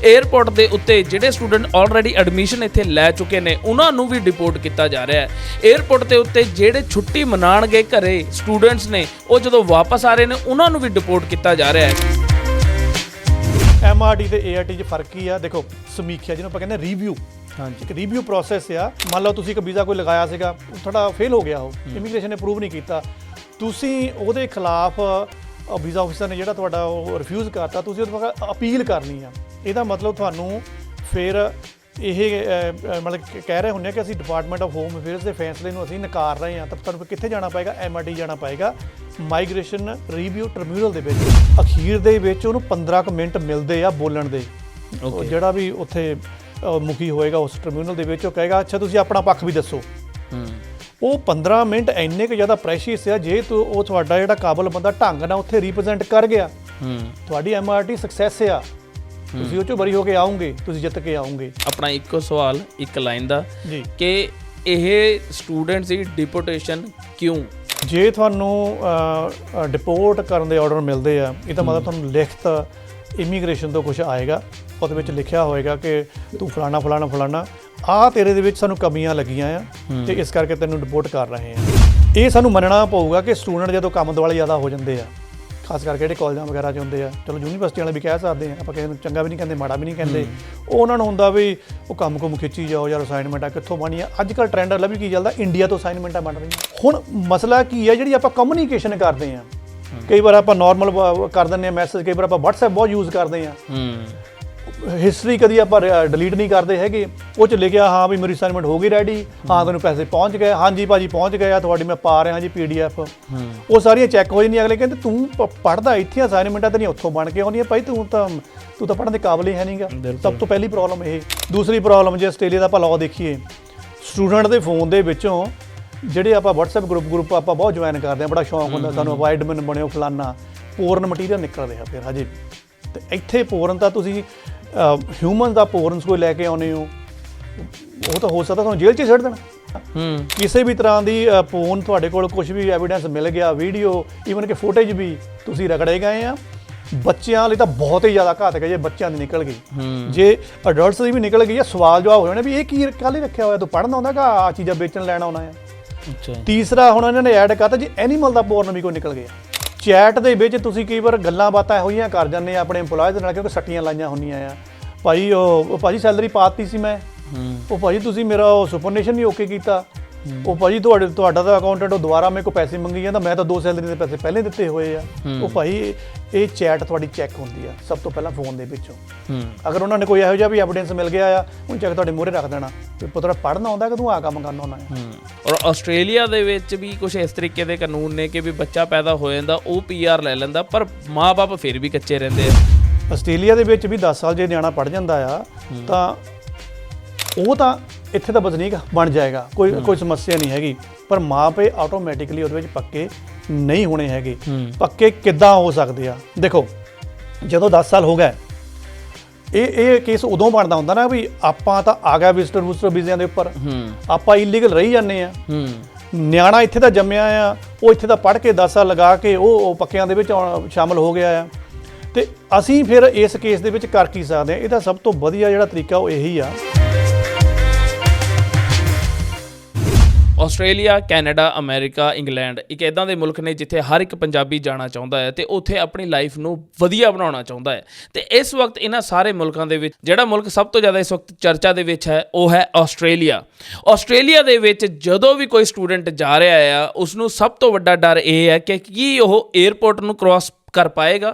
Airport ਦੇ ਉੱਤੇ ਜਿਹੜੇ ਸਟੂਡੈਂਟ ਆਲਰੇਡੀ ਐਡਮਿਸ਼ਨ ਇੱਥੇ ਲੈ ਚੁੱਕੇ ਨੇ ਉਹਨਾਂ ਨੂੰ ਵੀ ਡਿਪੋਰਟ ਕੀਤਾ ਜਾ ਰਿਹਾ ਹੈ। 에ਅਰਪੋਰਟ ਦੇ ਉੱਤੇ ਜਿਹੜੇ ਛੁੱਟੀ ਮਨਾਉਣ ਗਏ ਘਰੇ ਸਟੂਡੈਂਟਸ ਨੇ ਉਹ ਜਦੋਂ ਵਾਪਸ ਆ ਰਹੇ ਨੇ ਉਹਨਾਂ ਨੂੰ ਵੀ ਡਿਪੋਰਟ ਕੀਤਾ ਜਾ ਰਿਹਾ ਹੈ। MRT ਤੇ ART 'ਚ ਫਰਕ ਕੀ ਆ? ਦੇਖੋ, ਸਮੀਖਿਆ ਜਿਹਨੂੰ ਆਪਾਂ ਕਹਿੰਦੇ ਰਿਵਿਊ, ਹਾਂਜੀ, ਇੱਕ ਰਿਵਿਊ ਪ੍ਰੋਸੈਸ ਆ। ਮੰਨ ਲਓ ਤੁਸੀਂ ਇੱਕ ਵੀਜ਼ਾ ਕੋਈ ਲਗਾਇਆ ਸੀਗਾ, ਤੁਹਾਡਾ ਫੇਲ ਹੋ ਗਿਆ, ਉਹ ਇਮੀਗ੍ਰੇਸ਼ਨ ਨੇ ਅਪਰੂਵ ਨਹੀਂ ਕੀਤਾ, ਤੁਸੀਂ ਉਹਦੇ ਖਿਲਾਫ ਵੀਜ਼ਾ ਆਫਿਸਰ ਨੇ ਜਿਹੜਾ ਤੁਹਾਡਾ ਉਹ ਰਿਫਿਊਜ਼ ਕਰਤਾ, ਤੁਸੀਂ ਉਹਦੇ ਬਾਰੇ ਅਪੀਲ ਕਰਨੀ ਆ। ਇਹਦਾ ਮਤਲਬ ਤੁਹਾਨੂੰ ਫਿਰ ਇਹ ਮਤਲਬ ਕਹਿ ਰਹੇ ਹੁੰਦੇ ਆ ਕਿ ਅਸੀਂ ਡਿਪਾਰਟਮੈਂਟ ਆਫ ਹੋਮ ਅਫੇਅਰਸ ਦੇ ਫੈਸਲੇ ਨੂੰ ਅਸੀਂ ਨਕਾਰ ਰਹੇ ਹਾਂ, ਤਾਂ ਤੁਹਾਨੂੰ ਕਿੱਥੇ ਜਾਣਾ ਪਏਗਾ? MRT ਜਾਣਾ ਪਏਗਾ, ਮਾਈਗ੍ਰੇਸ਼ਨ ਰਿਵਿਊ ਟਰਮੀਨਲ ਦੇ ਵਿੱਚ। ਅਖੀਰ ਦੇ ਵਿੱਚ ਉਹਨੂੰ 15 ਕੁ ਮਿੰਟ ਮਿਲਦੇ ਆ ਬੋਲਣ ਦੇ। ਜਿਹੜਾ ਵੀ ਉੱਥੇ ਮੁਖੀ ਹੋਏਗਾ ਉਸ ਟਰਮੀਨਲ ਦੇ ਵਿੱਚ, ਉਹ ਕਹੇਗਾ ਅੱਛਾ ਤੁਸੀਂ ਆਪਣਾ ਪੱਖ ਵੀ ਦੱਸੋ। ਉਹ 15 ਮਿੰਟ ਇੰਨੇ ਕੁ ਜ਼ਿਆਦਾ ਪ੍ਰੈਸ਼ੀਅਸ ਆ, ਜੇ ਉਹ ਤੁਹਾਡਾ ਜਿਹੜਾ ਕਾਬਲ ਬੰਦਾ ਢੰਗ ਨਾਲ ਉੱਥੇ ਰਿਪਰੈਜ਼ੈਂਟ ਕਰ ਗਿਆ, ਤੁਹਾਡੀ MRT ਸਕਸੈਸ ਆ, ਤੁਸੀਂ ਉਹ 'ਚੋਂ ਬਰੀ ਹੋ ਕੇ ਆਉਂਗੇ, ਤੁਸੀਂ ਜਿੱਤ ਕੇ ਆਉਂਗੇ। ਆਪਣਾ ਇੱਕੋ ਸਵਾਲ ਇੱਕ ਲਾਈਨ ਦਾ ਜੀ ਕਿ ਇਹ ਸਟੂਡੈਂਟਸ ਦੀ ਡਿਪੋਰਟੇਸ਼ਨ ਕਿਉਂ? ਜੇ ਤੁਹਾਨੂੰ ਡਿਪੋਰਟ ਕਰਨ ਦੇ ਆਰਡਰ ਮਿਲਦੇ ਆ, ਇਹਦਾ ਮਤਲਬ ਤੁਹਾਨੂੰ ਲਿਖਤ ਇਮੀਗ੍ਰੇਸ਼ਨ ਤੋਂ ਕੁਝ ਆਏਗਾ, ਉਹਦੇ ਵਿੱਚ ਲਿਖਿਆ ਹੋਏਗਾ ਕਿ ਤੂੰ ਫਲਾਣਾ ਫਲਾਣਾ ਫਲਾਣਾ ਆਹ ਤੇਰੇ ਦੇ ਵਿੱਚ ਸਾਨੂੰ ਕਮੀਆਂ ਲੱਗੀਆਂ ਆ ਤੇ ਇਸ ਕਰਕੇ ਤੈਨੂੰ ਡਿਪੋਰਟ ਕਰ ਰਹੇ ਆ। ਇਹ ਸਾਨੂੰ ਮੰਨਣਾ ਪਊਗਾ ਕਿ ਸਟੂਡੈਂਟ ਜਦੋਂ ਕੰਮ ਦੁਆਲੇ ਜ਼ਿਆਦਾ ਹੋ ਜਾਂਦੇ ਆ, ਖਾਸ ਕਰਕੇ ਜਿਹੜੇ ਕਾਲਜਾਂ ਵਗੈਰਾ 'ਚ ਹੁੰਦੇ ਆ, ਚਲੋ ਯੂਨੀਵਰਸਿਟੀ ਵਾਲੇ ਵੀ ਕਹਿ ਸਕਦੇ ਆ, ਆਪਾਂ ਕਿਸੇ ਨੂੰ ਚੰਗਾ ਵੀ ਨਹੀਂ ਕਹਿੰਦੇ ਮਾੜਾ ਵੀ ਨਹੀਂ ਕਹਿੰਦੇ, ਉਹ ਉਹਨਾਂ ਨੂੰ ਹੁੰਦਾ ਵੀ ਉਹ ਕੰਮ ਕੁਮ ਖਿੱਚੀ ਜਾਓ ਯਾਰ, ਅਸਾਈਨਮੈਂਟਾਂ ਕਿੱਥੋਂ ਬਣੀਆਂ। ਅੱਜ ਕੱਲ੍ਹ ਟਰੈਂਡ ਅਲੱਗ ਵੀ ਕੀ ਚੱਲਦਾ, ਇੰਡੀਆ ਤੋਂ ਅਸਾਈਨਮੈਂਟਾਂ ਬਣ ਰਹੀਆਂ। ਹੁਣ ਮਸਲਾ ਕੀ ਹੈ, ਜਿਹੜੀ ਆਪਾਂ ਕਮਿਊਨੀਕੇਸ਼ਨ ਕਰਦੇ ਆ, ਕਈ ਵਾਰ ਆਪਾਂ ਨਾਰਮਲ ਕਰ ਦਿੰਦੇ ਆ ਮੈਸੇਜ, ਕਈ ਵਾਰ ਆਪਾਂ WhatsApp ਬਹੁਤ ਯੂਜ਼ ਕਰਦੇ ਆ, ਹਿਸਟਰੀ ਕਦੀ ਆਪਾਂ ਡਿਲੀਟ ਨਹੀਂ ਕਰਦੇ ਹੈਗੇ, ਉਹ 'ਚ ਲਿਖਿਆ ਹਾਂ ਵੀ ਮੇਰੀ ਅਸਾਈਨਮੈਂਟ ਹੋ ਗਈ ਰੈਡੀ, ਹਾਂ ਤੁਹਾਨੂੰ ਪੈਸੇ ਪਹੁੰਚ ਗਏ, ਹਾਂਜੀ ਭਾਜੀ ਪਹੁੰਚ ਗਏ ਆ, ਤੁਹਾਡੀ ਮੈਂ ਪਾ ਰਿਹਾ ਜੀ PDF, ਉਹ ਸਾਰੀਆਂ ਚੈੱਕ ਹੋ ਜਾਂਦੀਆਂ। ਅਗਲੇ ਕਹਿੰਦੇ ਤੂੰ ਪੜ੍ਹਦਾ ਇੱਥੇ, ਅਸਾਈਨਮੈਂਟਾਂ ਤੇਰੀਆਂ ਉੱਥੋਂ ਬਣ ਕੇ ਆਉਂਦੀਆਂ, ਭਾਈ ਤੂੰ ਤਾਂ ਪੜ੍ਹਨ ਦੇ ਕਾਬਲ ਹੀ ਹੈ ਨਹੀਂਗਾ। ਸਭ ਤੋਂ ਪਹਿਲੀ ਪ੍ਰੋਬਲਮ ਇਹ। ਦੂਸਰੀ ਪ੍ਰੋਬਲਮ, ਜੇ ਆਸਟ੍ਰੇਲੀਆ ਦਾ ਆਪਾਂ ਲਾਅ ਦੇਖੀਏ, ਸਟੂਡੈਂਟ ਦੇ ਫੋਨ ਦੇ ਵਿੱਚੋਂ ਜਿਹੜੇ ਆਪਾਂ WhatsApp ਗਰੁੱਪ ਆਪਾਂ ਬਹੁਤ ਜੁਆਇਨ ਕਰਦੇ ਹਾਂ, ਬੜਾ ਸ਼ੌਂਕ ਹੁੰਦਾ ਸਾਨੂੰ, ਆਪਾਂ ਐਡਮਿਨ ਬਣਿਓ ਫਲਾਨਾ, ਪੋਰਨ ਮਟੀਰੀਅਲ ਨਿਕਲ ਰਿਹਾ ਫਿਰ ਹਜੇ। ਅਤੇ ਇੱਥੇ ਪੋਰਨ ਤਾਂ ਤੁਸੀਂ ਹਿਊਮਨ ਦਾ ਪੋਰਨਸ ਕੋਈ ਲੈ ਕੇ ਆਉਂਦੇ ਹੋ, ਉਹ ਤਾਂ ਹੋ ਸਕਦਾ ਤੁਹਾਨੂੰ ਜੇਲ੍ਹ 'ਚ ਛੱਡ ਦੇਣਾ। ਕਿਸੇ ਵੀ ਤਰ੍ਹਾਂ ਦੀ ਫੋਨ ਤੁਹਾਡੇ ਕੋਲ ਕੁਝ ਵੀ ਐਵੀਡੈਂਸ ਮਿਲ ਗਿਆ, ਵੀਡੀਓ, ਈਵਨ ਕਿ ਫੁਟੇਜ ਵੀ ਤੁਸੀਂ ਰਗੜੇ ਗਏ ਆ। ਬੱਚਿਆਂ ਲਈ ਤਾਂ ਬਹੁਤ ਹੀ ਜ਼ਿਆਦਾ ਘਾਤਕ ਹੈ ਜੇ ਬੱਚਿਆਂ ਦੀ ਨਿਕਲ ਗਈ। ਜੇ ਅਡਲਟਸ ਦੀ ਵੀ ਨਿਕਲ ਗਈ ਆ, ਸਵਾਲ ਜਵਾਬ ਹੋ ਜਾਣੇ ਵੀ ਇਹ ਕੀ ਕੱਲ੍ਹ ਹੀ ਰੱਖਿਆ ਹੋਇਆ, ਤੂੰ ਪੜ੍ਹਨ ਆਉਂਦਾ ਕਿ ਆਹ ਚੀਜ਼ਾਂ ਵੇਚਣ ਲੈਣ ਆਉਣਾ ਆ। ਤੀਸਰਾ ਹੁਣ ਇਹਨਾਂ ਨੇ ਐਡ ਕਰਤਾ ਜੀ ਐਨੀਮਲ ਦਾ ਪੋਰਨ ਵੀ ਕੋਈ ਨਿਕਲ ਗਿਆ। ਚੈਟ ਦੇ ਵਿੱਚ ਤੁਸੀਂ ਕਈ ਵਾਰ ਗੱਲਾਂ ਬਾਤਾਂ ਇਹੋ ਜਿਹੀਆਂ ਕਰ ਜਾਂਦੇ ਆ ਆਪਣੇ ਇੰਪਲੋਇਜ਼ ਦੇ ਨਾਲ, ਕਿਉਂਕਿ ਸੱਟੀਆਂ ਲਾਈਆਂ ਹੁੰਦੀਆਂ ਆ, ਭਾਈ ਉਹ ਭਾਜੀ ਸੈਲਰੀ ਪਾਤੀ ਸੀ ਮੈਂ, ਉਹ ਭਾਜੀ ਤੁਸੀਂ ਮੇਰਾ ਉਹ ਸੁਪਰਨੇਸ਼ਨ ਵੀ ਓਕੇ ਕੀਤਾ, ਉਹ ਭਾਜੀ ਤੁਹਾਡਾ ਤਾਂ ਅਕਾਊਂਟੈਂਟ ਉਹ ਦੁਬਾਰਾ ਮੇਰੇ ਕੋਲ ਪੈਸੇ ਮੰਗੀ ਜਾਂਦਾ, ਮੈਂ ਤਾਂ 2 ਸੈਲਰੀ ਦੇ ਪੈਸੇ ਪਹਿਲੇ ਦਿੱਤੇ ਹੋਏ ਆ। ਉਹ ਭਾਈ ਇਹ ਚੈਟ ਤੁਹਾਡੀ ਚੈੱਕ ਹੁੰਦੀ ਆ ਸਭ ਤੋਂ ਪਹਿਲਾਂ ਫੋਨ ਦੇ ਵਿੱਚੋਂ। ਅਗਰ ਉਹਨਾਂ ਨੇ ਕੋਈ ਇਹੋ ਜਿਹਾ ਵੀ ਐਵੀਡੈਂਸ ਮਿਲ ਗਿਆ ਆ, ਉਹਨੂੰ ਚੈੱਕ ਤੁਹਾਡੇ ਮੂਹਰੇ ਰੱਖ ਦੇਣਾ ਕਿ ਪੁੱਤਰਾ ਪੜ੍ਹਨਾ ਆਉਂਦਾ ਕਿ ਤੂੰ ਆਹ ਕੰਮ ਕਰਨਾ ਆਉਂਦਾ ਹੈ। ਔਰ ਆਸਟ੍ਰੇਲੀਆ ਦੇ ਵਿੱਚ ਵੀ ਕੁਝ ਇਸ ਤਰੀਕੇ ਦੇ ਕਾਨੂੰਨ ਨੇ ਕਿ ਵੀ ਬੱਚਾ ਪੈਦਾ ਹੋ ਜਾਂਦਾ ਉਹ PR ਲੈ ਲੈਂਦਾ, ਪਰ ਮਾਂ-ਬਾਪ ਫਿਰ ਵੀ ਕੱਚੇ ਰਹਿੰਦੇ ਆ। ਆਸਟ੍ਰੇਲੀਆ ਦੇ ਵਿੱਚ ਵੀ 10 ਸਾਲ ਜੇ ਨਿਆਣਾ ਪੜ੍ਹ ਜਾਂਦਾ ਆ ਤਾਂ ਉਹ ਤਾਂ ਇੱਥੇ ਤਾਂ ਵਸਨੀਕ ਬਣ ਜਾਏਗਾ, ਕੋਈ ਸਮੱਸਿਆ ਨਹੀਂ ਹੈਗੀ, ਪਰ ਮਾਂ ਪਿਓ ਆਟੋਮੈਟਿਕਲੀ ਉਹਦੇ ਵਿੱਚ ਪੱਕੇ ਨਹੀਂ ਹੋਣੇ ਹੈਗੇ। ਪੱਕੇ ਕਿੱਦਾਂ ਹੋ ਸਕਦੇ ਆ? ਦੇਖੋ, ਜਦੋਂ 10 ਸਾਲ ਹੋ ਗਏ, ਇਹ ਕੇਸ ਉਦੋਂ ਬਣਦਾ ਹੁੰਦਾ ਨਾ ਵੀ ਆਪਾਂ ਤਾਂ ਆ ਗਿਆ ਵਿਜ਼ਟਰ ਵੀਜ਼ਿਆਂ ਦੇ ਉੱਪਰ, ਆਪਾਂ ਇਲੀਗਲ ਰਹੀ ਜਾਂਦੇ ਆ। ਨਿਆਣਾ ਇੱਥੇ ਦਾ ਜੰਮਿਆ ਆ, ਉਹ ਇੱਥੇ ਦਾ ਪੜ੍ਹ ਕੇ 10 ਸਾਲ ਲਗਾ ਕੇ ਉਹ ਪੱਕਿਆਂ ਦੇ ਵਿੱਚ ਸ਼ਾਮਲ ਹੋ ਗਿਆ ਆ, ਤੇ ਅਸੀਂ ਫਿਰ ਇਸ ਕੇਸ ਦੇ ਵਿੱਚ ਕਰ ਕੀ ਸਕਦੇ ਹਾਂ? ਇਹਦਾ ਸਭ ਤੋਂ ਵਧੀਆ ਜਿਹੜਾ ਤਰੀਕਾ ਉਹ ਇਹੀ ਆ। ਆਸਟ੍ਰੇਲੀਆ, ਕੈਨੇਡਾ, ਅਮਰੀਕਾ, ਇੰਗਲੈਂਡ ਇੱਕ ਇੱਦਾਂ ਦੇ ਮੁਲਕ ਨੇ ਜਿੱਥੇ ਹਰ ਇੱਕ ਪੰਜਾਬੀ ਜਾਣਾ ਚਾਹੁੰਦਾ ਹੈ ਤੇ ਉੱਥੇ ਆਪਣੀ ਲਾਈਫ ਨੂੰ ਵਧੀਆ ਬਣਾਉਣਾ ਚਾਹੁੰਦਾ ਹੈ। ਤੇ ਇਸ ਵਕਤ ਇਹਨਾਂ ਸਾਰੇ ਮੁਲਕਾਂ ਦੇ ਵਿੱਚ ਜਿਹੜਾ ਮੁਲਕ ਸਭ ਤੋਂ ਜ਼ਿਆਦਾ ਇਸ ਵਕਤ ਚਰਚਾ ਦੇ ਵਿੱਚ ਹੈ ਉਹ ਹੈ ਆਸਟ੍ਰੇਲੀਆ। ਆਸਟ੍ਰੇਲੀਆ ਦੇ ਵਿੱਚ ਜਦੋਂ ਵੀ ਕੋਈ ਸਟੂਡੈਂਟ ਜਾ ਰਿਹਾ ਆ, ਉਸਨੂੰ ਸਭ ਤੋਂ ਵੱਡਾ ਡਰ ਇਹ ਹੈ ਕਿ ਕੀ ਉਹ 에ਅਰਪੋਰਟ ਨੂੰ ਕ੍ਰਾਸ ਕਰ ਪਾਏਗਾ।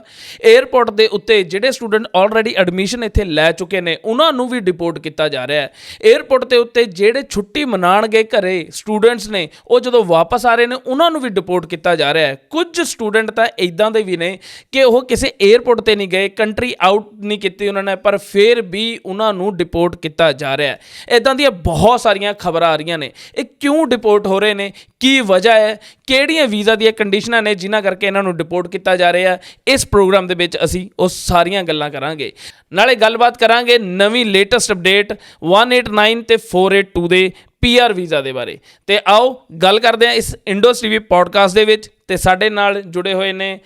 에ਅਰਪੋਰਟ ਦੇ ਉੱਤੇ ਜਿਹੜੇ ਸਟੂਡੈਂਟ ਆਲਰੇਡੀ ਐਡਮਿਸ਼ਨ ਇੱਥੇ ਲੈ ਚੁੱਕੇ ਨੇ ਉਹਨਾਂ ਨੂੰ ਵੀ ਡਿਪੋਰਟ ਕੀਤਾ ਜਾ ਰਿਹਾ ਹੈ। 에ਅਰਪੋਰਟ ਦੇ ਉੱਤੇ ਜਿਹੜੇ ਛੁੱਟੀ ਮਨਾਉਣ ਗਏ ਘਰੇ ਸਟੂਡੈਂਟਸ ਨੇ ਉਹ ਜਦੋਂ ਵਾਪਸ ਆ ਰਹੇ ਨੇ ਉਹਨਾਂ ਨੂੰ ਵੀ ਡਿਪੋਰਟ ਕੀਤਾ ਜਾ ਰਿਹਾ ਹੈ। ਕੁਝ ਸਟੂਡੈਂਟ ਤਾਂ ਇੱਦਾਂ ਦੇ ਵੀ ਨੇ ਕਿ ਉਹ ਕਿਸੇ 에ਅਰਪੋਰਟ 'ਤੇ ਨਹੀਂ ਗਏ, ਕੰਟਰੀ ਆਊਟ ਨਹੀਂ ਕੀਤੀ ਉਹਨਾਂ ਨੇ, ਪਰ ਫਿਰ ਵੀ ਉਹਨਾਂ ਨੂੰ ਡਿਪੋਰਟ ਕੀਤਾ ਜਾ ਰਿਹਾ ਹੈ। ਇੱਦਾਂ ਦੀਆਂ ਬਹੁਤ ਸਾਰੀਆਂ ਖਬਰਾਂ ਆ ਰਹੀਆਂ ਨੇ। ਇਹ ਕਿਉਂ ਡਿਪੋਰਟ ਹੋ ਰਹੇ ਨੇ, ਕੀ ਵਜ੍ਹਾ ਹੈ, ਕਿਹੜੀਆਂ ਵੀਜ਼ਾ ਦੀਆਂ ਕੰਡੀਸ਼ਨਾਂ ਨੇ ਜਿਨ੍ਹਾਂ ਕਰਕੇ ਇਹਨਾਂ ਨੂੰ ਡਿਪੋਰਟ ਕੀਤਾ ਜਾ ਰਿਹਾ। ਇਸ ਪ੍ਰੋਗਰਾਮ ਦੇ ਵਿੱਚ ਅਸੀਂ ਉਹ ਸਾਰੀਆਂ ਗੱਲਾਂ ਕਰਾਂਗੇ, ਨਾਲੇ ਗੱਲਬਾਤ ਕਰਾਂਗੇ ਨਵੀਂ ਲੇਟੈਸਟ ਅਪਡੇਟ 189 ਤੇ 482 ਦੇ PR ਵੀਜ਼ਾ ਦੇ ਬਾਰੇ। ਤੇ ਆਓ ਗੱਲ ਕਰਦੇ ਹਾਂ ਇਸ ਇੰਡੋਸ TV ਪੋਡਕਾਸਟ ਦੇ ਵਿੱਚ। ਤੇ ਸਾਡੇ ਨਾਲ ਜੁੜੇ ਹੋਏ ਨੇ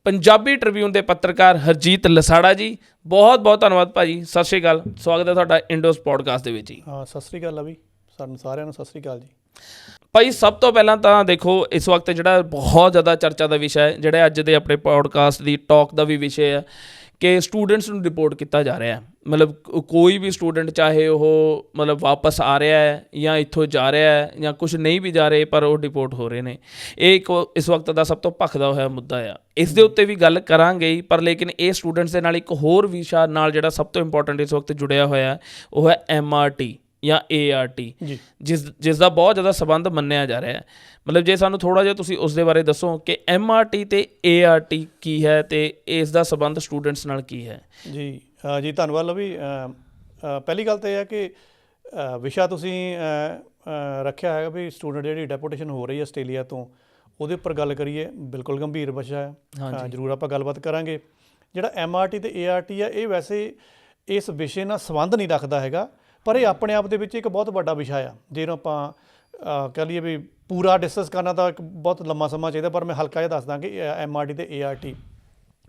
ਪੰਜਾਬੀ ਟ੍ਰਿਬਿਊਨ ਦੇ ਪੱਤਰਕਾਰ ਹਰਜੀਤ ਲਸਾੜਾ ਜੀ, ਬਹੁਤ ਬਹੁਤ ਧੰਨਵਾਦ ਭਾਜੀ। ਸਤਿ ਸ਼੍ਰੀ ਅਕਾਲ, ਸਵਾਗਤ ਹੈ ਤੁਹਾਡਾ ਇੰਡੋਸ ਪੋਡਕਾਸਟ ਦੇ ਵਿੱਚ ਜੀ। ਹਾਂ, ਸਤਿ ਸ੍ਰੀ ਅਕਾਲ ਅਭੀ, ਸਾਨੂੰ ਸਾਰਿਆਂ ਨੂੰ ਸਤਿ ਸ੍ਰੀ ਅਕਾਲ ਜੀ। ਭਾਈ ਸਭ ਤੋਂ ਪਹਿਲਾਂ ਤਾਂ ਦੇਖੋ, ਇਸ ਵਕਤ ਜਿਹੜਾ ਬਹੁਤ ਜ਼ਿਆਦਾ ਚਰਚਾ ਦਾ ਵਿਸ਼ਾ ਹੈ, ਜਿਹੜਾ ਅੱਜ ਦੇ ਆਪਣੇ ਪੋਡਕਾਸਟ ਦੀ ਟਾਕ ਦਾ ਵੀ ਵਿਸ਼ਾ ਹੈ ਕਿ ਸਟੂਡੈਂਟਸ ਨੂੰ ਡਿਪੋਰਟ ਕੀਤਾ ਜਾ ਰਿਹਾ ਹੈ। ਮਤਲਬ ਕੋਈ ਵੀ ਸਟੂਡੈਂਟ, ਚਾਹੇ ਉਹ ਮਤਲਬ ਵਾਪਸ ਆ ਰਿਹਾ ਹੈ ਜਾਂ ਇੱਥੋਂ ਜਾ ਰਿਹਾ ਹੈ ਜਾਂ ਕੁਛ ਨਹੀਂ ਵੀ ਜਾ ਰਹੇ, ਪਰ ਉਹ ਡਿਪੋਰਟ ਹੋ ਰਹੇ ਨੇ। ਇਹ ਇੱਕ ਇਸ ਵਕਤ ਦਾ ਸਭ ਤੋਂ ਭਖਦਾ ਹੋਇਆ ਮੁੱਦਾ ਆ। ਇਸ ਦੇ ਉੱਤੇ ਵੀ ਗੱਲ ਕਰਾਂਗੇ ਹੀ, ਪਰ ਲੇਕਿਨ ਇਹ ਸਟੂਡੈਂਟਸ ਦੇ ਨਾਲ ਇੱਕ ਹੋਰ ਵਿਸ਼ਾ ਨਾਲ ਜਿਹੜਾ ਸਭ ਤੋਂ ਇੰਪੋਰਟੈਂਟ ਇਸ ਵਕਤ ਜੁੜਿਆ ਹੋਇਆ ਉਹ ਹੈ MRT ਜਾਂ ART, ਜਿਸ ਦਾ ਬਹੁਤ ਜ਼ਿਆਦਾ ਸੰਬੰਧ ਮੰਨਿਆ ਜਾ ਰਿਹਾ ਹੈ। ਮਤਲਬ ਜੇ ਸਾਨੂੰ ਥੋੜ੍ਹਾ ਜਿਹਾ ਤੁਸੀਂ ਉਸ ਦੇ ਬਾਰੇ ਦੱਸੋ ਕਿ MRT ਤੇ ART ਕੀ ਹੈ ਅਤੇ ਇਸ ਦਾ ਸੰਬੰਧ ਸਟੂਡੈਂਟਸ ਨਾਲ ਕੀ ਹੈ। ਜੀ ਜੀ, ਧੰਨਵਾਦ ਲਵੀ। ਪਹਿਲੀ ਗੱਲ ਤਾਂ ਇਹ ਹੈ ਕਿ ਵਿਸ਼ਾ ਤੁਸੀਂ ਰੱਖਿਆ ਹੈਗਾ ਵੀ ਸਟੂਡੈਂਟ ਜਿਹੜੀ ਡੈਪੂਟੇਸ਼ਨ ਹੋ ਰਹੀ ਹੈ ਆਸਟ੍ਰੇਲੀਆ ਤੋਂ, ਉਹਦੇ ਉੱਪਰ ਗੱਲ ਕਰੀਏ। ਬਿਲਕੁਲ ਗੰਭੀਰ ਵਿਸ਼ਾ ਹੈ, ਜ਼ਰੂਰ ਆਪਾਂ ਗੱਲਬਾਤ ਕਰਾਂਗੇ। ਜਿਹੜਾ MRT ਤੇ ART ਹੈ, ਇਹ ਵੈਸੇ ਇਸ ਵਿਸ਼ੇ ਨਾਲ ਸੰਬੰਧ ਨਹੀਂ ਰੱਖਦਾ ਹੈਗਾ, ਪਰ ਇਹ ਆਪਣੇ ਆਪ ਦੇ ਵਿੱਚ ਇੱਕ ਬਹੁਤ ਵੱਡਾ ਵਿਸ਼ਾ ਆ। ਜਿਹਨੂੰ ਆਪਾਂ ਕਹਿ ਲਈਏ ਵੀ ਪੂਰਾ ਡਿਸਕਸ ਕਰਨਾ ਤਾਂ ਇੱਕ ਬਹੁਤ ਲੰਮਾ ਸਮਾਂ ਚਾਹੀਦਾ, ਪਰ ਮੈਂ ਹਲਕਾ ਜਿਹਾ ਦੱਸਦਾ ਕਿ MRT ਤੇ ART,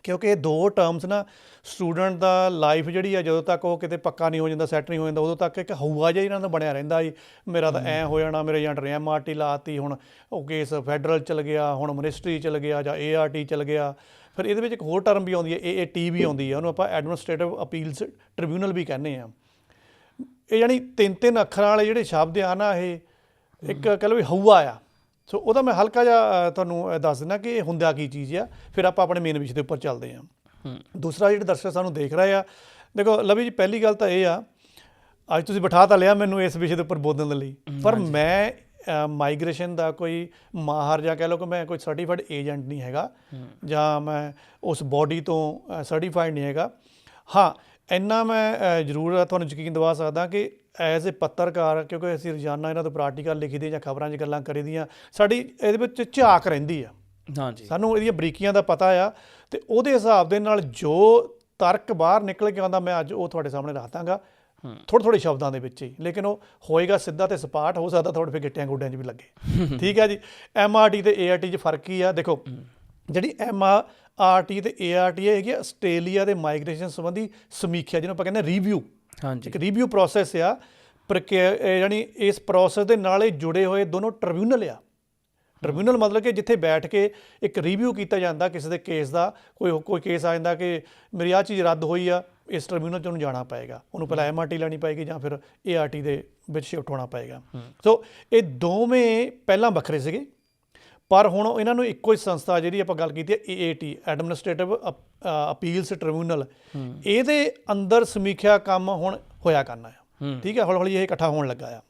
ਕਿਉਂਕਿ ਇਹ ਦੋ ਟਰਮਸ ਨਾ ਸਟੂਡੈਂਟ ਦਾ ਲਾਈਫ ਜਿਹੜੀ ਆ, ਜਦੋਂ ਤੱਕ ਉਹ ਕਿਤੇ ਪੱਕਾ ਨਹੀਂ ਹੋ ਜਾਂਦਾ, ਸੈੱਟ ਨਹੀਂ ਹੋ ਜਾਂਦਾ, ਉਦੋਂ ਤੱਕ ਇੱਕ ਹਊਆ ਜਿਹਾ ਇਹਨਾਂ ਦਾ ਬਣਿਆ ਰਹਿੰਦਾ ਜੀ। ਮੇਰਾ ਤਾਂ ਐਂ ਹੋ ਜਾਣਾ, ਮੇਰੇ ਏਜੰਟ ਨੇ MRT ਲਾਤੀ, ਹੁਣ ਉਹ ਕੇਸ ਫੈਡਰਲ ਚਲ ਗਿਆ, ਹੁਣ ਮਿਨਿਸਟਰੀ ਚਲ ਗਿਆ ਜਾਂ ART ਚਲ ਗਿਆ। ਫਿਰ ਇਹਦੇ ਵਿੱਚ ਇੱਕ ਹੋਰ ਟਰਮ ਵੀ ਆਉਂਦੀ ਹੈ, AAT ਵੀ ਆਉਂਦੀ ਹੈ, ਉਹਨੂੰ ਆਪਾਂ ਐਡਮਿਨਿਸਟ੍ਰੇਟਿਵ ਅਪੀਲਸ ਟ੍ਰਿਬਿਊਨਲ ਵੀ ਕਹਿੰਦੇ ਹਾਂ। ਇਹ ਯਾਨੀ ਤਿੰਨ ਅੱਖਰਾਂ ਵਾਲੇ ਜਿਹੜੇ ਸ਼ਬਦ ਆ ਨਾ, ਇਹ ਇੱਕ ਕਹਿ ਲਓ ਵੀ ਹਊਆ ਆ। ਸੋ ਉਹਦਾ ਮੈਂ ਹਲਕਾ ਜਿਹਾ ਤੁਹਾਨੂੰ ਦੱਸ ਦਿੰਦਾ ਕਿ ਇਹ ਹੁੰਦਾ ਕੀ ਚੀਜ਼ ਆ, ਫਿਰ ਆਪਾਂ ਆਪਣੇ ਮੇਨ ਵਿਸ਼ੇ ਦੇ ਉੱਪਰ ਚੱਲਦੇ ਹਾਂ। ਦੂਸਰਾ, ਜਿਹੜੇ ਦਰਸ਼ਕ ਸਾਨੂੰ ਦੇਖ ਰਹੇ ਆ, ਦੇਖੋ ਲਵੀ ਜੀ, ਪਹਿਲੀ ਗੱਲ ਤਾਂ ਇਹ ਆ, ਅੱਜ ਤੁਸੀਂ ਬਿਠਾ ਤਾਂ ਲਿਆ ਮੈਨੂੰ ਇਸ ਵਿਸ਼ੇ ਦੇ ਉੱਪਰ ਬੋਲਣ ਦੇ ਲਈ, ਪਰ ਮੈਂ ਮਾਈਗ੍ਰੇਸ਼ਨ ਦਾ ਕੋਈ ਮਾਹਰ ਜਾਂ ਕਹਿ ਲਓ ਕਿ ਮੈਂ ਕੋਈ ਸਰਟੀਫਾਈਡ ਏਜੰਟ ਨਹੀਂ ਹੈਗਾ, ਜਾਂ ਮੈਂ ਉਸ ਬੋਡੀ ਤੋਂ ਸਰਟੀਫਾਈਡ ਨਹੀਂ ਹੈਗਾ। ਹਾਂ, ਇੰਨਾ ਮੈਂ ਜ਼ਰੂਰ ਤੁਹਾਨੂੰ ਯਕੀਨ ਦਿਵਾ ਸਕਦਾ ਕਿ ਐਜ਼ ਏ ਪੱਤਰਕਾਰ, ਕਿਉਂਕਿ ਅਸੀਂ ਰੋਜ਼ਾਨਾ ਇਹਨਾਂ ਤੋਂ ਆਰਟੀਕਲ ਲਿਖਦੇ ਜਾਂ ਖਬਰਾਂ 'ਚ ਗੱਲਾਂ ਕਰੀਦੀਆਂ, ਸਾਡੀ ਇਹਦੇ ਵਿੱਚ ਝਾਕ ਰਹਿੰਦੀ ਆ। ਹਾਂਜੀ, ਸਾਨੂੰ ਇਹਦੀਆਂ ਬਰੀਕੀਆਂ ਦਾ ਪਤਾ ਆ, ਅਤੇ ਉਹਦੇ ਹਿਸਾਬ ਦੇ ਨਾਲ ਜੋ ਤਰਕ ਬਾਹਰ ਨਿਕਲ ਕੇ ਆਉਂਦਾ, ਮੈਂ ਅੱਜ ਉਹ ਤੁਹਾਡੇ ਸਾਹਮਣੇ ਰੱਖ ਦਾਂਗਾ ਥੋੜ੍ਹੇ ਸ਼ਬਦਾਂ ਦੇ ਵਿੱਚ ਹੀ, ਲੇਕਿਨ ਉਹ ਹੋਏਗਾ ਸਿੱਧਾ ਅਤੇ ਸਪਾਟ, ਹੋ ਸਕਦਾ ਥੋੜ੍ਹੇ ਫਿਰ ਗਿੱਟਿਆਂ ਗੋਡਿਆਂ 'ਚ ਵੀ ਲੱਗੇ। ਠੀਕ ਹੈ ਜੀ। MRT ਤੇ ART 'ਚ ਫਰਕ ਕੀ ਆ? ਦੇਖੋ, ਜਿਹੜੀ MRT ਤੇ ART ਹੈਗੀ ਆਸਟ੍ਰੇਲੀਆ ਦੇ ਮਾਈਗ੍ਰੇਸ਼ਨ ਸੰਬੰਧੀ ਸਮੀਖਿਆ, ਜਿਹਨੂੰ ਆਪਾਂ ਕਹਿੰਦੇ ਰਿਵਿਊ। ਹਾਂਜੀ, ਇੱਕ ਰਿਵਿਊ ਪ੍ਰੋਸੈਸ ਆ, ਯਾਨੀ ਇਸ ਪ੍ਰੋਸੈਸ ਦੇ ਨਾਲ ਇਹ ਜੁੜੇ ਹੋਏ ਦੋਨੋਂ ਟ੍ਰਿਬਿਊਨਲ ਆ। ਟ੍ਰਿਬਿਊਨਲ ਮਤਲਬ ਕਿ ਜਿੱਥੇ ਬੈਠ ਕੇ ਇੱਕ ਰਿਵਿਊ ਕੀਤਾ ਜਾਂਦਾ ਕਿਸੇ ਦੇ ਕੇਸ ਦਾ। ਕੋਈ ਕੇਸ ਆ ਜਾਂਦਾ ਕਿ ਮੇਰੀ ਆਹ ਚੀਜ਼ ਰੱਦ ਹੋਈ ਆ, ਇਸ ਟ੍ਰਿਬਿਊਨਲ 'ਚ ਉਹਨੂੰ ਜਾਣਾ ਪਏਗਾ, ਉਹਨੂੰ ਪਹਿਲਾਂ MRT ਲੈਣੀ ਪਏਗੀ ਜਾਂ ਫਿਰ ART ਦੇ ਵਿੱਚ ਸ਼ਿਫਟ ਹੋਣਾ ਪਏਗਾ। ਸੋ ਇਹ ਦੋਵੇਂ ਪਹਿਲਾਂ ਵੱਖਰੇ ਸੀਗੇ, ਪਰ ਹੁਣ ਇਹਨਾਂ ਨੂੰ ਇੱਕੋ ਹੀ ਸੰਸਥਾ, ਜਿਹੜੀ ਆਪਾਂ ਗੱਲ ਕੀਤੀ ਹੈ AAT, ਐਡਮਿਨਿਸਟ੍ਰੇਟਿਵ ਅਪੀਲਸ ਟ੍ਰਿਬਿਊਨਲ, ਇਹਦੇ ਅੰਦਰ ਸਮੀਖਿਆ ਕੰਮ ਹੁਣ ਹੋਇਆ ਕਰਨਾ ਆ। ਠੀਕ ਹੈ, ਹੌਲੀ ਹੌਲੀ ਇਹ ਇਕੱਠਾ ਹੋਣ ਲੱਗਾ ਆ।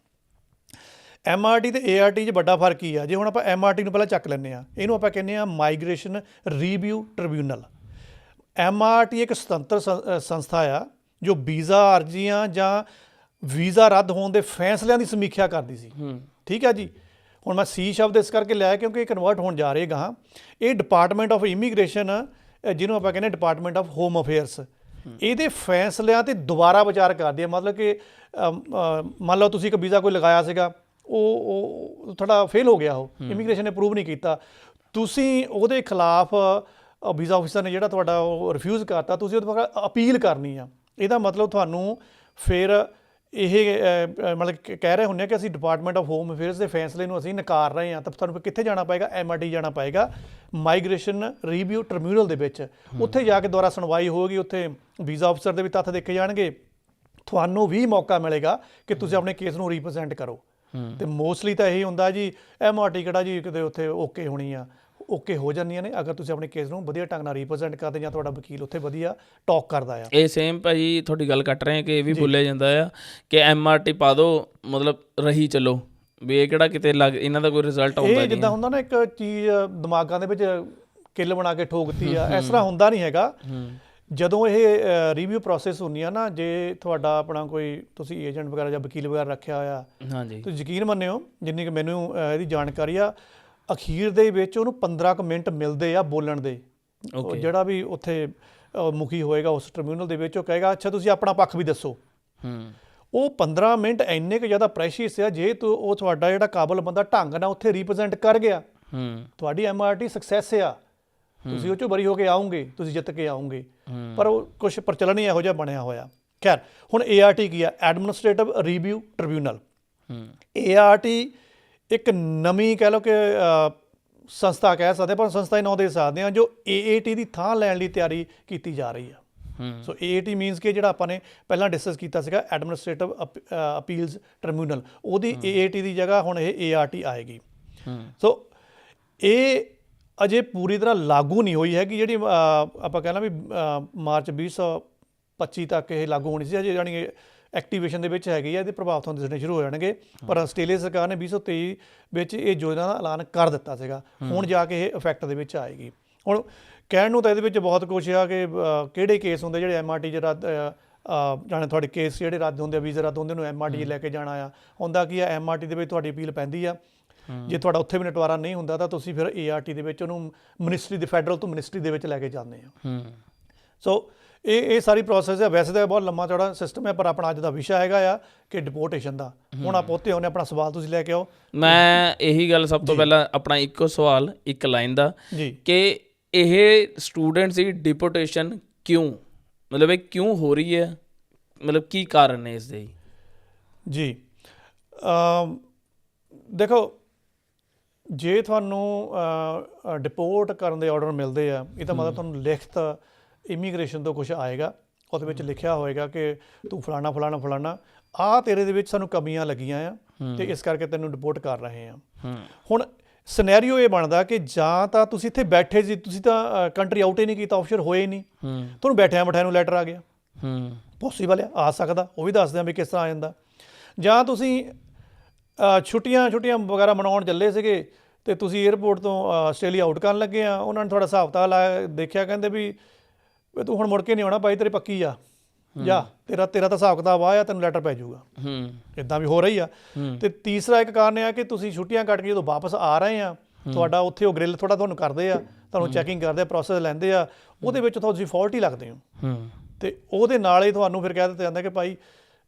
MRT ਤੇ ART 'ਚ ਵੱਡਾ ਫਰਕ ਕੀ ਆ? ਜੇ ਹੁਣ ਆਪਾਂ MRT ਨੂੰ ਪਹਿਲਾਂ ਚੱਕ ਲੈਂਦੇ ਹਾਂ, ਇਹਨੂੰ ਆਪਾਂ ਕਹਿੰਦੇ ਹਾਂ ਮਾਈਗ੍ਰੇਸ਼ਨ ਰਿਵਿਊ ਟ੍ਰਿਬਿਊਨਲ। MRT ਇੱਕ ਸੁਤੰਤਰ ਸੰਸਥਾ ਆ ਜੋ ਵੀਜ਼ਾ ਅਰਜ਼ੀਆਂ ਜਾਂ ਵੀਜ਼ਾ ਰੱਦ ਹੋਣ ਦੇ ਫੈਸਲਿਆਂ ਦੀ ਸਮੀਖਿਆ ਕਰਦੀ ਸੀ। ਠੀਕ ਹੈ ਜੀ। ਹੁਣ ਮੈਂ ਸੀ ਸ਼ਬਦ ਇਸ ਕਰਕੇ ਲਿਆ ਕਿਉਂਕਿ ਇਹ ਕਨਵਰਟ ਹੋਣ ਜਾ ਰਹੇ ਗਾ। ਇਹ ਡਿਪਾਰਟਮੈਂਟ ਆਫ ਇਮੀਗ੍ਰੇਸ਼ਨ, ਜਿਹਨੂੰ ਆਪਾਂ ਕਹਿੰਦੇ ਡਿਪਾਰਟਮੈਂਟ ਆਫ ਹੋਮ ਅਫੇਅਰਸ, ਇਹਦੇ ਫੈਸਲਿਆਂ 'ਤੇ ਦੁਬਾਰਾ ਵਿਚਾਰ ਕਰਦੀ ਹੈ। ਮਤਲਬ ਕਿ ਮੰਨ ਲਓ ਤੁਸੀਂ ਇੱਕ ਵੀਜ਼ਾ ਕੋਈ ਲਗਾਇਆ ਸੀਗਾ, ਉਹ ਤੁਹਾਡਾ ਫੇਲ ਹੋ ਗਿਆ, ਉਹ ਇਮੀਗ੍ਰੇਸ਼ਨ ਨੇ ਅਪਰੂਵ ਨਹੀਂ ਕੀਤਾ, ਤੁਸੀਂ ਉਹਦੇ ਖਿਲਾਫ ਵੀਜ਼ਾ ਆਫਿਸਰ ਨੇ ਜਿਹੜਾ ਤੁਹਾਡਾ ਉਹ ਰਿਫਿਊਜ਼ ਕਰਤਾ, ਤੁਸੀਂ ਉਹਦੇ ਬਾਰੇ ਅਪੀਲ ਕਰਨੀ ਆ। ਇਹਦਾ ਮਤਲਬ ਤੁਹਾਨੂੰ ਫਿਰ ਇਹ ਮਤਲਬ ਕਹਿ ਰਹੇ ਹੁੰਦੇ ਆ ਕਿ ਅਸੀਂ ਡਿਪਾਰਟਮੈਂਟ ਆਫ ਹੋਮ ਅਫੇਅਰਸ ਦੇ ਫੈਸਲੇ ਨੂੰ ਅਸੀਂ ਨਕਾਰ ਰਹੇ ਹਾਂ, ਤਾਂ ਤੁਹਾਨੂੰ ਕਿੱਥੇ ਜਾਣਾ ਪਏਗਾ? MRT ਜਾਣਾ ਪਏਗਾ, ਮਾਈਗ੍ਰੇਸ਼ਨ ਰਿਵਿਊ ਟ੍ਰਿਬਿਊਨਲ ਦੇ ਵਿੱਚ। ਉੱਥੇ ਜਾ ਕੇ ਦੁਬਾਰਾ ਸੁਣਵਾਈ ਹੋਵੇਗੀ, ਉੱਥੇ ਵੀਜ਼ਾ ਅਫਸਰ ਦੇ ਵੀ ਤੱਥ ਦੇਖੇ ਜਾਣਗੇ, ਤੁਹਾਨੂੰ ਵੀ ਮੌਕਾ ਮਿਲੇਗਾ ਕਿ ਤੁਸੀਂ ਆਪਣੇ ਕੇਸ ਨੂੰ ਰੀਪ੍ਰਜੈਂਟ ਕਰੋ। ਅਤੇ ਮੋਸਟਲੀ ਤਾਂ ਇਹੀ ਹੁੰਦਾ ਜੀ, MRT ਕਿਹੜਾ ਜੀ ਕਿਤੇ ਉੱਥੇ ਓਕੇ ਹੋਣੀ ਆ, ਓਕੇ ਹੋ ਜਾਂਦੀਆਂ ਨੇ ਅਗਰ ਤੁਸੀਂ ਆਪਣੇ ਕੇਸ ਨੂੰ ਵਧੀਆ ਢੰਗ ਨਾਲ ਰੀਪ੍ਰਜੈਂਟ ਕਰਦੇ ਜਾਂ ਤੁਹਾਡਾ ਵਕੀਲ ਉੱਥੇ ਵਧੀਆ ਟਾਕ ਕਰਦਾ ਆ। ਇਹ ਸੇਮ ਭਾਜੀ ਤੁਹਾਡੀ ਗੱਲ ਕੱਟ ਰਹੇ ਕਿ ਇਹ ਵੀ ਬੋਲਿਆ ਜਾਂਦਾ ਆ ਕਿ MRT ਪਾ ਦਿਓ, ਮਤਲਬ ਰਹੀ ਚੱਲੋ, ਵੀ ਇਹ ਕਿਹੜਾ ਕਿਤੇ ਇਹਨਾਂ ਦਾ ਕੋਈ ਰਿਜ਼ਲਟ ਆਉਂਦਾ? ਇਹ ਜਿੱਦਾਂ ਹੁੰਦਾ ਨਾ, ਇੱਕ ਚੀਜ਼ ਦਿਮਾਗਾਂ ਦੇ ਵਿੱਚ ਕਿੱਲ ਬਣਾ ਕੇ ਠੋਕਤੀ ਆ, ਇਸ ਤਰ੍ਹਾਂ ਹੁੰਦਾ ਨਹੀਂ ਹੈਗਾ। ਜਦੋਂ ਇਹ ਰਿਵਿਊ ਪ੍ਰੋਸੈਸ ਹੁੰਦੀ ਆ ਨਾ, ਜੇ ਤੁਹਾਡਾ ਆਪਣਾ ਕੋਈ ਤੁਸੀਂ ਏਜੰਟ ਵਗੈਰਾ ਜਾਂ ਵਕੀਲ ਵਗੈਰਾ ਰੱਖਿਆ ਹੋਇਆ, ਤੁਸੀਂ ਯਕੀਨ ਮੰਨਿਓ, ਜਿੰਨੀ ਕਿ ਮੈਨੂੰ ਇਹਦੀ ਜਾਣਕਾਰੀ ਆ, ਅਖੀਰ ਦੇ ਵਿੱਚ ਉਹਨੂੰ 15 ਕੁ ਮਿੰਟ ਮਿਲਦੇ ਆ ਬੋਲਣ ਦੇ। ਜਿਹੜਾ ਵੀ ਉੱਥੇ ਮੁਖੀ ਹੋਏਗਾ ਉਸ ਟ੍ਰਿਬਿਊਨਲ ਦੇ ਵਿੱਚ, ਉਹ ਕਹੇਗਾ ਅੱਛਾ ਤੁਸੀਂ ਆਪਣਾ ਪੱਖ ਵੀ ਦੱਸੋ। ਉਹ 15 ਮਿੰਟ ਇੰਨੇ ਕੁ ਜ਼ਿਆਦਾ ਪ੍ਰੈਸ਼ੀਅਸ ਆ, ਜੇ ਉਹ ਤੁਹਾਡਾ ਜਿਹੜਾ ਕਾਬਲ ਬੰਦਾ ਢੰਗ ਨਾਲ ਉੱਥੇ ਰੀਪ੍ਰਜੈਂਟ ਕਰ ਗਿਆ, ਤੁਹਾਡੀ MRT ਸਕਸੈਸ ਆ। ਤੁਸੀਂ ਉਹ ਚੋਂ ਬਰੀ ਹੋ ਕੇ ਆਉਂਗੇ, ਤੁਸੀਂ ਜਿੱਤ ਕੇ ਆਉਂਗੇ, ਪਰ ਉਹ ਕੁਝ ਪ੍ਰਚਲਨ ਹੀ ਇਹੋ ਜਿਹਾ ਬਣਿਆ ਹੋਇਆ। ਖੈਰ, ਹੁਣ ART ਕੀ ਆ? Administrative review tribunal. ART ਇੱਕ ਨਵੀਂ ਕਹਿ ਲਓ ਕਿ ਸੰਸਥਾ ਕਹਿ ਸਕਦੇ, ਪਰ ਸੰਸਥਾ ਹੀ ਨਾਂ ਦੇ ਸਕਦੇ ਹਾਂ, ਜੋ AAT ਦੀ ਥਾਂ ਲੈਣ ਲਈ ਤਿਆਰੀ ਕੀਤੀ ਜਾ ਰਹੀ ਆ। ਸੋ AAT ਮੀਨਸ ਕਿ ਜਿਹੜਾ ਆਪਾਂ ਨੇ ਪਹਿਲਾਂ ਡਿਸਕਸ ਕੀਤਾ ਸੀਗਾ ਐਡਮਿਨਿਸਟ੍ਰੇਟਿਵ ਅਪੀਲਸ ਟ੍ਰਿਬਿਊਨਲ, ਉਹਦੀ AAT ਦੀ ਜਗ੍ਹਾ ਹੁਣ ਇਹ ART ਆਏਗੀ। ਸੋ ਇਹ ਅਜੇ ਪੂਰੀ ਤਰ੍ਹਾਂ ਲਾਗੂ ਨਹੀਂ ਹੋਈ ਹੈਗੀ, ਜਿਹੜੀ ਆਪਾਂ ਕਹਿਣਾ ਵੀ ਮਾਰਚ 2025 ਤੱਕ ਇਹ ਲਾਗੂ ਹੋਣੀ ਸੀ, ਅਜੇ ਜਾਣੀ ਐਕਟੀਵੇਸ਼ਨ ਦੇ ਵਿੱਚ ਹੈਗੀ ਆ, ਇਹਦੇ ਪ੍ਰਭਾਵ ਤੁਹਾਨੂੰ ਦਿਸਣੇ ਸ਼ੁਰੂ ਹੋ ਜਾਣਗੇ। ਪਰ ਆਸਟ੍ਰੇਲੀਆ ਸਰਕਾਰ ਨੇ 2023 ਵਿੱਚ ਇਹ ਯੋਜਨਾ ਦਾ ਐਲਾਨ ਕਰ ਦਿੱਤਾ ਸੀਗਾ, ਹੁਣ ਜਾ ਕੇ ਇਹ ਇਫੈਕਟ ਦੇ ਵਿੱਚ ਆਏਗੀ। ਹੁਣ ਕਹਿਣ ਨੂੰ ਤਾਂ ਇਹਦੇ ਵਿੱਚ ਬਹੁਤ ਕੁਛ ਆ ਕਿ ਕਿਹੜੇ ਕੇਸ ਹੁੰਦੇ ਜਿਹੜੇ MRT 'ਚ ਰੱਦ ਜਾਣੇ, ਤੁਹਾਡੇ ਕੇਸ ਜਿਹੜੇ ਰੱਦ ਹੁੰਦੇ ਆ, ਵੀਜ਼ਾ ਰੱਦ ਹੁੰਦੇ, ਉਹਨੂੰ MRT 'ਚ ਲੈ ਕੇ ਜਾਣਾ ਆ। ਹੁੰਦਾ ਕੀ ਆ, MRT ਦੇ ਵਿੱਚ ਤੁਹਾਡੀ ਅਪੀਲ ਪੈਂਦੀ ਆ, ਜੇ ਤੁਹਾਡਾ ਉੱਥੇ ਵੀ ਨਿਟਵਾਰਾ ਨਹੀਂ ਹੁੰਦਾ ਤਾਂ ਤੁਸੀਂ ਫਿਰ ART ਦੇ ਵਿੱਚ ਉਹਨੂੰ ਮਿਨਿਸਟਰੀ ਦੇ ਫੈਡਰਲ ਤੋਂ ਮਿਨਿਸਟਰੀ ਦੇ ਵਿੱਚ ਲੈ ਕੇ ਜਾਂਦੇ ਆ। ਸੋ ਇਹ ਸਾਰੀ ਪ੍ਰੋਸੈਸ ਹੈ। ਵੈਸੇ ਤਾਂ ਬਹੁਤ ਲੰਮਾ ਚੌੜਾ ਸਿਸਟਮ ਹੈ, ਪਰ ਆਪਣਾ ਅੱਜ ਦਾ ਵਿਸ਼ਾ ਹੈਗਾ ਆ ਕਿ ਡਿਪੋਰਟੇਸ਼ਨ ਦਾ। ਹੁਣ ਆਪਾਂ ਉੱਥੇ ਆਉਂਦੇ, ਆਪਣਾ ਸਵਾਲ ਤੁਸੀਂ ਲੈ ਕੇ ਆਓ। ਮੈਂ ਇਹੀ ਗੱਲ ਸਭ ਤੋਂ ਪਹਿਲਾਂ ਆਪਣਾ ਇੱਕੋ ਸਵਾਲ, ਇੱਕ ਲਾਈਨ ਦਾ, ਕਿ ਇਹ ਸਟੂਡੈਂਟਸ ਦੀ ਡਿਪੋਰਟੇਸ਼ਨ ਕਿਉਂ, ਮਤਲਬ ਇਹ ਕਿਉਂ ਹੋ ਰਹੀ ਹੈ, ਮਤਲਬ ਕੀ ਕਾਰਨ ਨੇ ਇਸ ਦੇ? ਜੀ ਦੇਖੋ, ਜੇ ਤੁਹਾਨੂੰ ਡਿਪੋਰਟ ਕਰਨ ਦੇ ਆਰਡਰ ਮਿਲਦੇ ਆ, ਇਹਦਾ ਮਤਲਬ ਤੁਹਾਨੂੰ ਲਿਖਤ ਇਮੀਗ੍ਰੇਸ਼ਨ ਤੋਂ ਕੁਛ ਆਏਗਾ, ਉਹਦੇ ਵਿੱਚ ਲਿਖਿਆ ਹੋਏਗਾ ਕਿ ਤੂੰ ਫਲਾਣਾ ਫਲਾਣਾ ਫਲਾਣਾ ਆਹ ਤੇਰੇ ਦੇ ਵਿੱਚ ਸਾਨੂੰ ਕਮੀਆਂ ਲੱਗੀਆਂ ਆ ਤੇ ਇਸ ਕਰਕੇ ਤੈਨੂੰ ਡਿਪੋਰਟ ਕਰ ਰਹੇ ਆ। ਹੁਣ ਸਿਨੈਰੀਓ ਇਹ ਬਣਦਾ ਕਿ ਜਾਂ ਤਾਂ ਤੁਸੀਂ ਇੱਥੇ ਬੈਠੇ ਸੀ, ਤੁਸੀਂ ਤਾਂ ਕੰਟਰੀ ਆਊਟ ਹੀ ਨਹੀਂ ਕੀਤਾ, ਆਫਸ਼ੋਰ ਹੋਏ ਨਹੀਂ, ਤੁਹਾਨੂੰ ਬੈਠਿਆਂ ਬਿਠਾਇਆ ਨੂੰ ਲੈਟਰ ਆ ਗਿਆ, ਪੋਸੀਬਲ ਆ ਸਕਦਾ, ਉਹ ਵੀ ਦੱਸਦੇ ਆ ਵੀ ਕਿਸ ਤਰ੍ਹਾਂ ਆ ਜਾਂਦਾ। ਜਾਂ ਤੁਸੀਂ ਛੁੱਟੀਆਂ ਵਗੈਰਾ ਮਨਾਉਣ ਚੱਲੇ ਸੀਗੇ ਤੇ ਤੁਸੀਂ ਏਅਰਪੋਰਟ ਤੋਂ ਆਸਟ੍ਰੇਲੀਆ ਆਊਟ ਕਰਨ ਲੱਗੇ ਆ, ਉਹਨਾਂ ਨੇ ਤੁਹਾਡਾ ਹਿਸਾਬ ਕਿਤਾਬ ਲਾਇਆ, ਦੇਖਿਆ, ਕਹਿੰਦੇ ਵੀ ਤੂੰ ਹੁਣ ਮੁੜ ਕੇ ਨਹੀਂ ਆਉਣਾ ਭਾਈ, ਤੇਰੀ ਪੱਕੀ ਆ, ਜਾ ਤੇਰਾ ਤਾਂ ਹਿਸਾਬ ਕਿਤਾਬ ਆ, ਤੈਨੂੰ ਲੈਟਰ ਪੈ ਜਾਊਗਾ। ਇੱਦਾਂ ਵੀ ਹੋ ਰਹੀ ਆ। ਤੇ ਤੀਸਰਾ ਇੱਕ ਕਾਰਨ ਇਹ ਆ ਕਿ ਤੁਸੀਂ ਛੁੱਟੀਆਂ ਕੱਟ ਕੇ ਜਦੋਂ ਵਾਪਸ ਆ ਰਹੇ ਆ, ਤੁਹਾਡਾ ਉੱਥੇ ਉਹ ਗ੍ਰਿਲ ਥੋੜ੍ਹਾ ਤੁਹਾਨੂੰ ਕਰਦੇ ਆ, ਤੁਹਾਨੂੰ ਚੈਕਿੰਗ ਕਰਦੇ ਆ, ਪ੍ਰੋਸੈਸ ਲੈਂਦੇ ਆ, ਉਹਦੇ ਵਿੱਚ ਤੁਸੀਂ ਫਾਲਟ ਹੀ ਲੱਗਦੇ ਹੋ ਤੇ ਉਹਦੇ ਨਾਲ ਹੀ ਤੁਹਾਨੂੰ ਫਿਰ ਕਹਿ ਦਿੱਤਾ ਜਾਂਦਾ ਕਿ ਭਾਈ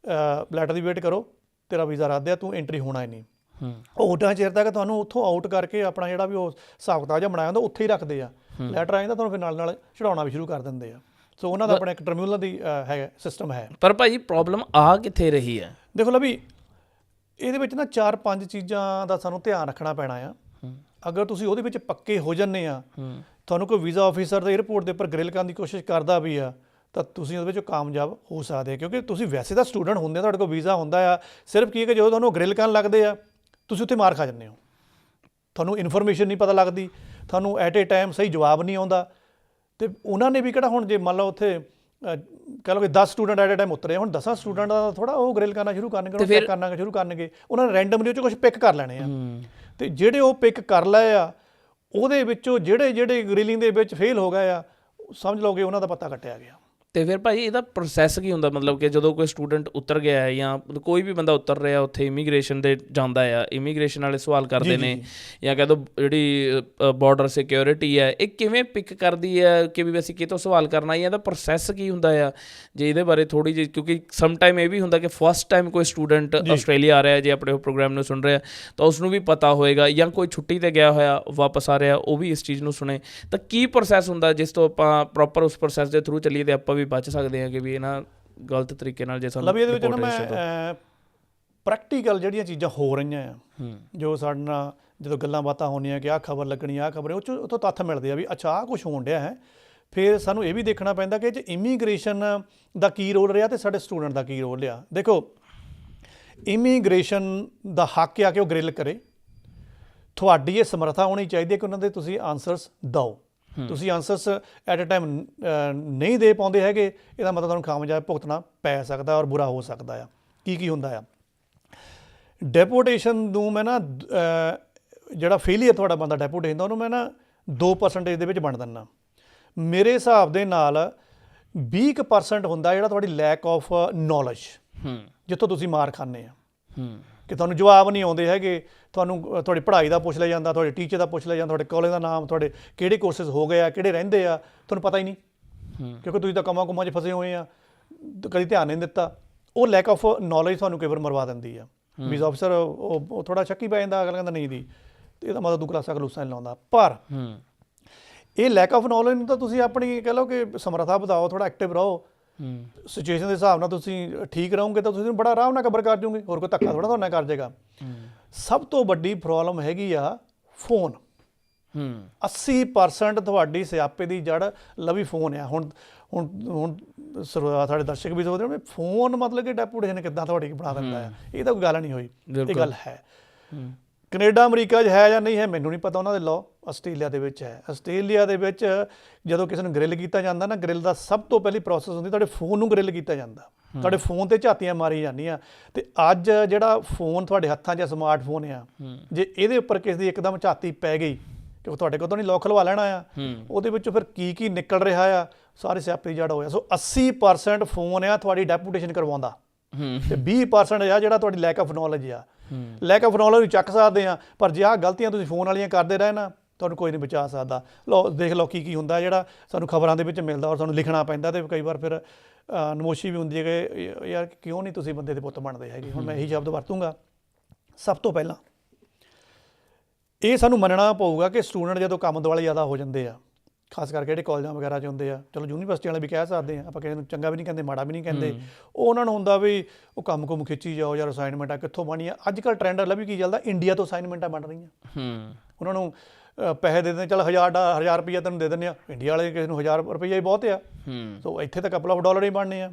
ਲੈਟਰ ਦੀ ਵੇਟ ਕਰੋ, ਤੇਰਾ ਵੀਜ਼ਾ ਰੱਦ ਆ, ਤੂੰ ਐਂਟਰੀ ਹੋਣਾ ਹੀ ਨਹੀਂ। ਉਹ ਉੱਦਾਂ ਚਿਰ ਤੱਕ ਤੁਹਾਨੂੰ ਉੱਥੋਂ ਆਊਟ ਕਰਕੇ ਆਪਣਾ ਜਿਹੜਾ ਵੀ ਉਹ ਹਿਸਾਬ ਕਿਤਾਬ ਜਿਹਾ ਬਣਾਇਆ ਹੁੰਦਾ ਉੱਥੇ ਹੀ ਰੱਖਦੇ ਆ, ਲੈਟਰ ਆ ਜਾਂਦਾ ਤੁਹਾਨੂੰ ਫਿਰ ਨਾਲ ਚੜਾਉਣਾ ਵੀ ਸ਼ੁਰੂ ਕਰ ਦਿੰਦੇ ਆ। ਸੋ ਉਹਨਾਂ ਦਾ ਆਪਣਾ ਇੱਕ ਟ੍ਰਿਬਿਊਨਲ ਦੀ ਹੈ ਸਿਸਟਮ ਹੈ। ਪਰ ਭਾਈ ਪ੍ਰੋਬਲਮ ਆ ਕਿੱਥੇ ਰਹੀ ਹੈ? ਦੇਖੋ ਲਾ ਵੀ, ਇਹਦੇ ਵਿੱਚ ਨਾ 4-5 ਚੀਜ਼ਾਂ ਦਾ ਸਾਨੂੰ ਧਿਆਨ ਰੱਖਣਾ ਪੈਣਾ ਆ। ਅਗਰ ਤੁਸੀਂ ਉਹਦੇ ਵਿੱਚ ਪੱਕੇ ਹੋ ਜਾਂਦੇ ਆ, ਤੁਹਾਨੂੰ ਕੋਈ ਵੀਜ਼ਾ ਆਫਿਸਰ ਦੇ ਏਅਰਪੋਰਟ ਦੇ ਉੱਪਰ ਗ੍ਰਿਲ ਕਰਨ ਦੀ ਕੋਸ਼ਿਸ਼ ਕਰਦਾ ਵੀ ਆ, ਤਾਂ ਤੁਸੀਂ ਉਹਦੇ ਵਿੱਚ ਕਾਮਯਾਬ ਹੋ ਸਕਦੇ, ਕਿਉਂਕਿ ਤੁਸੀਂ ਵੈਸੇ ਤਾਂ ਸਟੂਡੈਂਟ ਹੁੰਦੇ ਆ, ਤੁਹਾਡੇ ਕੋਲ ਵੀਜ਼ਾ ਹੁੰਦਾ ਆ। ਸਿਰਫ ਕੀ ਹੈ ਕਿ ਜਦੋਂ ਤੁਹਾਨੂੰ ਗ੍ਰਿਲ ਕਰਨ ਲੱਗਦੇ ਆ, ਤੁਸੀਂ ਉੱਥੇ ਮਾਰ ਖਾ ਜਾਂਦੇ ਹੋ, ਤੁਹਾਨੂੰ ਇਨਫੋਰਮੇਸ਼ਨ ਨਹੀਂ ਪਤਾ ਲੱਗਦੀ, ਤੁਹਾਨੂੰ ਐਟ ਏ ਟਾਈਮ ਸਹੀ ਜਵਾਬ ਨਹੀਂ ਆਉਂਦਾ। ਅਤੇ ਉਹਨਾਂ ਨੇ ਵੀ ਕਿਹੜਾ ਹੁਣ ਜੇ ਮੰਨ ਲਓ ਉੱਥੇ ਕਹਿ ਲਓ ਕਿ 10 ਸਟੂਡੈਂਟ ਐਟ ਏ ਟਾਈਮ ਉਤਰੇ, ਹੁਣ 10 ਸਟੂਡੈਂਟ ਦਾ ਥੋੜ੍ਹਾ ਉਹ ਗ੍ਰਿਲ ਕਰਨਾ ਸ਼ੁਰੂ ਕਰਨਗੇ, ਚੈੱਕ ਕਰਨਾ ਸ਼ੁਰੂ ਕਰਨਗੇ, ਉਹਨਾਂ ਨੇ ਰੈਂਡਮਲੀ ਉਹ 'ਚੋਂ ਕੁਛ ਪਿਕ ਕਰ ਲੈਣੇ ਆ, ਅਤੇ ਜਿਹੜੇ ਉਹ ਪਿਕ ਕਰ ਲਏ ਆ, ਉਹਦੇ ਵਿੱਚੋਂ ਜਿਹੜੇ ਗ੍ਰਿਲਿੰਗ ਦੇ ਵਿੱਚ ਫੇਲ ਹੋ ਗਏ ਆ, ਸਮਝ ਲਓਗੇ ਉਹਨਾਂ ਦਾ ਪਤਾ ਕੱਟਿਆ ਗਿਆ। ਅਤੇ ਫਿਰ ਭਾਈ ਇਹਦਾ ਪ੍ਰੋਸੈਸ ਕੀ ਹੁੰਦਾ? ਮਤਲਬ ਕਿ ਜਦੋਂ ਕੋਈ ਸਟੂਡੈਂਟ ਉਤਰ ਗਿਆ ਹੈ ਜਾਂ ਕੋਈ ਵੀ ਬੰਦਾ ਉਤਰ ਰਿਹਾ ਉੱਥੇ ਇਮੀਗ੍ਰੇਸ਼ਨ ਦੇ ਜਾਂਦਾ ਆ, ਇਮੀਗ੍ਰੇਸ਼ਨ ਵਾਲੇ ਸਵਾਲ ਕਰਦੇ ਨੇ, ਜਾਂ ਕਹਿ ਦਿਓ ਜਿਹੜੀ ਬਾਰਡਰ ਸਿਕਿਉਰਿਟੀ ਹੈ, ਇਹ ਕਿਵੇਂ ਪਿਕ ਕਰਦੀ ਹੈ ਕਿ ਵੀ ਅਸੀਂ ਕਿਤੋਂ ਸਵਾਲ ਕਰਨਾ, ਜਾਂ ਇਹਦਾ ਪ੍ਰੋਸੈਸ ਕੀ ਹੁੰਦਾ ਆ? ਜੇ ਇਹਦੇ ਬਾਰੇ ਥੋੜ੍ਹੀ ਜਿਹੀ, ਕਿਉਂਕਿ ਸਮ ਟਾਈਮ ਇਹ ਵੀ ਹੁੰਦਾ ਕਿ ਫਸਟ ਟਾਈਮ ਕੋਈ ਸਟੂਡੈਂਟ ਆਸਟ੍ਰੇਲੀਆ ਆ ਰਿਹਾ, ਜੇ ਆਪਣੇ ਪ੍ਰੋਗਰਾਮ ਨੂੰ ਸੁਣ ਰਿਹਾ ਤਾਂ ਉਸਨੂੰ ਵੀ ਪਤਾ ਹੋਏਗਾ, ਜਾਂ ਕੋਈ ਛੁੱਟੀ 'ਤੇ ਗਿਆ ਹੋਇਆ ਵਾਪਸ ਆ ਰਿਹਾ ਉਹ ਵੀ ਇਸ ਚੀਜ਼ ਨੂੰ ਸੁਣੇ, ਤਾਂ ਕੀ ਪ੍ਰੋਸੈਸ ਹੁੰਦਾ ਜਿਸ ਤੋਂ ਆਪਾਂ ਪ੍ਰੋਪਰ ਉਸ ਪ੍ਰੋਸੈਸ ਦੇ ਥਰੂ ਚੱਲੀਏ ਅਤੇ ਆਪਾਂ ਵੀ ਬਚ ਸਕਦੇ ਹਾਂ ਕਿ ਵੀ ਇਹਨਾਂ ਗਲਤ ਤਰੀਕੇ ਨਾਲ ਜੇ ਸਾਨੂੰ। ਇਹਦੇ ਵਿੱਚ ਨਾ ਮੈਂ ਪ੍ਰੈਕਟੀਕਲ ਜਿਹੜੀਆਂ ਚੀਜ਼ਾਂ ਹੋ ਰਹੀਆਂ ਆ, ਜੋ ਸਾਡੇ ਨਾਲ ਜਦੋਂ ਗੱਲਾਂ ਬਾਤਾਂ ਹੋਣੀਆਂ ਕਿ ਆਹ ਖਬਰ ਲੱਗਣੀ, ਆਹ ਖਬਰ, ਉੱਥੋਂ ਤੱਥ ਮਿਲਦੇ ਆ ਵੀ ਅੱਛਾ ਆਹ ਕੁਛ ਹੋਣ ਡਿਆ ਹੈ। ਫਿਰ ਸਾਨੂੰ ਇਹ ਵੀ ਦੇਖਣਾ ਪੈਂਦਾ ਕਿ ਜੇ ਇਮੀਗ੍ਰੇਸ਼ਨ ਦਾ ਕੀ ਰੋਲ ਰਿਹਾ ਅਤੇ ਸਾਡੇ ਸਟੂਡੈਂਟ ਦਾ ਕੀ ਰੋਲ ਰਿਹਾ। ਦੇਖੋ, ਇਮੀਗ੍ਰੇਸ਼ਨ ਦਾ ਹੱਕ ਆ ਕਿ ਉਹ ਗ੍ਰਿਲ ਕਰੇ, ਤੁਹਾਡੀ ਇਹ ਸਮਰੱਥਾ ਹੋਣੀ ਚਾਹੀਦੀ ਹੈ ਕਿ ਉਹਨਾਂ ਦੇ ਤੁਸੀਂ ਆਨਸਰਸ ਦਿਓ। ਤੁਸੀਂ ਆਨਸਰਸ ਐਟ ਏ ਟਾਈਮ ਨਹੀਂ ਦੇ ਪਾਉਂਦੇ ਹੈਗੇ, ਇਹਦਾ ਮਤਲਬ ਤੁਹਾਨੂੰ ਖਾਮਿਆਜ਼ਾ ਭੁਗਤਣਾ ਪੈ ਸਕਦਾ ਔਰ ਬੁਰਾ ਹੋ ਸਕਦਾ ਆ। ਕੀ ਹੁੰਦਾ ਆ ਡੈਪੋਟੇਸ਼ਨ ਨੂੰ ਮੈਂ ਨਾ, ਜਿਹੜਾ ਫੇਲੀਅਰ ਤੁਹਾਡਾ ਬੰਦਾ ਡੈਪੋਟੇਸ਼ਨ ਦਾ, ਉਹਨੂੰ ਮੈਂ ਨਾ 2% ਦੇ ਵਿੱਚ ਵੰਡ ਦਿੰਦਾ। ਮੇਰੇ ਹਿਸਾਬ ਦੇ ਨਾਲ 20% ਹੁੰਦਾ ਜਿਹੜਾ ਤੁਹਾਡੀ ਲੈਕ ਆਫ ਨੌਲੇਜ, ਜਿੱਥੋਂ ਤੁਸੀਂ ਮਾਰ ਖਾਂਦੇ ਆ ਕਿ ਤੁਹਾਨੂੰ ਜਵਾਬ ਨਹੀਂ ਆਉਂਦੇ ਹੈਗੇ, ਤੁਹਾਨੂੰ ਤੁਹਾਡੀ ਪੜ੍ਹਾਈ ਦਾ ਪੁੱਛ ਲਿਆ ਜਾਂਦਾ, ਤੁਹਾਡੇ ਟੀਚਰ ਦਾ ਪੁੱਛ ਲਿਆ ਜਾਂਦਾ, ਤੁਹਾਡੇ ਕਾਲਜ ਦਾ ਨਾਮ, ਤੁਹਾਡੇ ਕਿਹੜੇ ਕੋਰਸਿਸ ਹੋ ਗਏ ਆ, ਕਿਹੜੇ ਰਹਿੰਦੇ ਆ, ਤੁਹਾਨੂੰ ਪਤਾ ਹੀ ਨਹੀਂ, ਕਿਉਂਕਿ ਤੁਸੀਂ ਤਾਂ ਕੰਮਾਂ 'ਚ ਫਸੇ ਹੋਏ ਆ, ਕਦੀ ਧਿਆਨ ਨਹੀਂ ਦਿੱਤਾ। ਉਹ ਲੈਕ ਆਫ ਨੌਲੇਜ ਤੁਹਾਨੂੰ ਕਈ ਵਾਰ ਮਰਵਾ ਦਿੰਦੀ ਆ। ਵੀਜ਼ਾ ਆਫਿਸਰ ਉਹ ਥੋੜ੍ਹਾ ਸ਼ੱਕੀ ਪੈ ਜਾਂਦਾ, ਅਗਲਾ ਕਹਿੰਦਾ ਨਹੀਂ ਦੀ, ਅਤੇ ਇਹਦਾ ਮਤਲਬ ਤੂੰ ਕਲਾਸਾਂ ਨਹੀਂ ਲਾਉਂਦਾ। ਪਰ ਇਹ ਲੈਕ ਆਫ ਨੌਲੇਜ ਨੂੰ ਤਾਂ ਤੁਸੀਂ ਆਪਣੀ ਕਹਿ ਲਓ ਕਿ ਸਮਰੱਥਾ ਵਧਾਓ, ਥੋੜਾ ਐਕਟਿਵ ਰਹੋ, ਸਿਚੁਏਸ਼ਨ ਦੇ ਹਿਸਾਬ ਨਾਲ ਤੁਸੀਂ ਠੀਕ ਰਹੋਗੇ ਤਾਂ ਤੁਸੀਂ ਬੜਾ ਆਰਾਮ ਨਾਲ ਕਵਰ ਕਰ ਜੂਗੇ, ਹੋਰ ਕੋਈ ਧੱਕਾ ਥੋੜਾ ਤੁਹਾਡੇ ਨਾਲ ਕਰ ਜਾਏਗਾ। ਸਭ ਤੋਂ ਵੱਡੀ ਪ੍ਰੋਬਲਮ ਹੈਗੀ ਆ ਫੋਨ। 80% ਤੁਹਾਡੀ ਸਿਆਪੇ ਦੀ ਜੜ ਲਵੀ ਫੋਨ ਆ। ਹੁਣ ਹੁਣ ਹੁਣ ਸਾਡੇ ਦਰਸ਼ਕ ਵੀ ਸੋਚਦੇ ਨੇ ਫੋਨ ਮਤਲਬ ਕਿ ਡੈਪੂਟੇਸ਼ਨ ਕਿੱਦਾਂ ਤੁਹਾਡੀ ਬਣਾ ਦਿੰਦਾ ਆ, ਇਹ ਤਾਂ ਕੋਈ ਗੱਲ ਨਹੀਂ ਹੋਈ, ਇਹ ਗੱਲ ਹੈ। ਕੈਨੇਡਾ ਅਮਰੀਕਾ 'ਚ ਹੈ ਜਾਂ ਨਹੀਂ ਹੈ ਮੈਨੂੰ ਨਹੀਂ ਪਤਾ, ਉਹਨਾਂ ਦੇ ਲਾਅ। ਆਸਟ੍ਰੇਲੀਆ ਦੇ ਵਿੱਚ ਹੈ। ਆਸਟ੍ਰੇਲੀਆ ਦੇ ਵਿੱਚ ਜਦੋਂ ਕਿਸੇ ਨੂੰ ਗ੍ਰਿਲ ਕੀਤਾ ਜਾਂਦਾ ਨਾ, ਗ੍ਰਿਲ ਦਾ ਸਭ ਤੋਂ ਪਹਿਲੀ ਪ੍ਰੋਸੈਸ ਹੁੰਦੀ ਤੁਹਾਡੇ ਫੋਨ ਨੂੰ ਗ੍ਰਿਲ ਕੀਤਾ ਜਾਂਦਾ, ਤੁਹਾਡੇ ਫੋਨ ਤੇ ਝਾਤੀਆਂ ਮਾਰੀ ਜਾਂਦੀਆਂ। ਤੇ ਅੱਜ ਜਿਹੜਾ ਫੋਨ ਤੁਹਾਡੇ ਹੱਥਾਂ 'ਚ ਸਮਾਰਟਫੋਨ ਆ, ਜੇ ਇਹਦੇ ਉੱਪਰ ਕਿਸੇ ਦੀ ਇੱਕਦਮ ਝਾਤੀ ਪੈ ਗਈ ਕਿ ਤੁਹਾਡੇ ਕੋਲ ਤਾਂ ਨਹੀਂ, ਲੋਕ ਖਲਵਾ ਲੈਣਾ ਆ, ਉਹਦੇ ਵਿੱਚੋਂ ਫਿਰ ਕੀ ਨਿਕਲ ਰਿਹਾ ਆ, ਸਾਰੇ ਸਿਆਪੇ ਦੀ ਜੜ ਹੋਇਆ। ਸੋ 80% ਫੋਨ ਆ ਤੁਹਾਡੀ ਡੈਪੂਟੇਸ਼ਨ ਕਰਵਾਉਂਦਾ, ਤੇ 20% ਆ ਜਿਹੜਾ ਤੁਹਾਡੀ ਲੈਕ ਆਫ ਨੌਲੇਜ ਆ। ਲੈਕ ਆਫ ਨੌਲੇਜ ਨੂੰ ਚੱਕ ਸਕਦੇ ਆ, ਪਰ ਜੇ ਆਹ ਗਲਤੀਆਂ ਤੁਸੀਂ ਫੋਨ ਵਾਲੀਆਂ ਕਰਦੇ ਰਹੇ ਨਾ, ਤੁਹਾਨੂੰ ਕੋਈ ਨਹੀਂ ਬਚਾ ਸਕਦਾ। ਲਓ ਦੇਖ ਲਓ ਕੀ ਹੁੰਦਾ, ਜਿਹੜਾ ਸਾਨੂੰ ਖਬਰਾਂ ਦੇ ਵਿੱਚ ਮਿਲਦਾ ਔਰ ਸਾਨੂੰ ਲਿਖਣਾ ਪੈਂਦਾ, ਤੇ ਕਈ ਵਾਰ ਫਿਰ ਨਮੋਸ਼ੀ ਵੀ ਹੁੰਦੀ ਹੈ ਕਿ ਯਾਰ ਕਿਉਂ ਨਹੀਂ ਤੁਸੀਂ ਬੰਦੇ ਦੇ ਪੁੱਤ ਬਣਦੇ ਹੈਗੇ। ਹੁਣ ਮੈਂ ਇਹੀ ਸ਼ਬਦ ਵਰਤੂੰਗਾ। ਸਭ ਤੋਂ ਪਹਿਲਾਂ ਇਹ ਸਾਨੂੰ ਮੰਨਣਾ ਪਊਗਾ ਕਿ ਸਟੂਡੈਂਟ ਜਦੋਂ ਕੰਮ ਦੁਆਲੇ ਜ਼ਿਆਦਾ ਹੋ ਜਾਂਦੇ ਆ, ਖਾਸ ਕਰਕੇ ਜਿਹੜੇ ਕਾਲਜਾਂ ਵਗੈਰਾ 'ਚ ਹੁੰਦੇ ਆ, ਚਲੋ ਯੂਨੀਵਰਸਿਟੀ ਵਾਲੇ ਵੀ ਕਹਿ ਸਕਦੇ ਆ, ਆਪਾਂ ਕਿਸੇ ਨੂੰ ਚੰਗਾ ਵੀ ਨਹੀਂ ਕਹਿੰਦੇ, ਮਾੜਾ ਵੀ ਨਹੀਂ ਕਹਿੰਦੇ, ਉਹ ਉਹਨਾਂ ਨੂੰ ਹੁੰਦਾ ਵੀ ਉਹ ਕੰਮ ਖਿੱਚੀ ਜਾਓ ਯਾਰ, ਅਸਾਈਨਮੈਂਟਾਂ ਕਿੱਥੋਂ ਬਣੀਆਂ। ਅੱਜ ਕੱਲ੍ਹ ਟਰੈਂਡ ਅਲੱਗ ਵੀ ਕੀ ਚੱਲਦਾ, ਇੰਡੀਆ ਤੋਂ ਅਸਾਈਨਮੈਂਟਾਂ ਬਣ ਰਹੀਆਂ। ਉਹਨਾਂ ਨੂੰ ਪੈਸੇ ਦੇ ਦਿੰਦੇ, ਚੱਲ 1000 ਰੁਪਈਆ ਤੈਨੂੰ ਦੇ ਦਿੰਦੇ ਆ, ਇੰਡੀਆ ਵਾਲੇ ਕਿਸੇ ਨੂੰ 1000 ਰੁਪਈਆ ਹੀ ਬਹੁਤ ਆ, ਸੋ ਇੱਥੇ ਤਾਂ ਕਪਲ ਆਫ ਡਾਲਰ ਹੀ ਬਣਨੇ ਆ।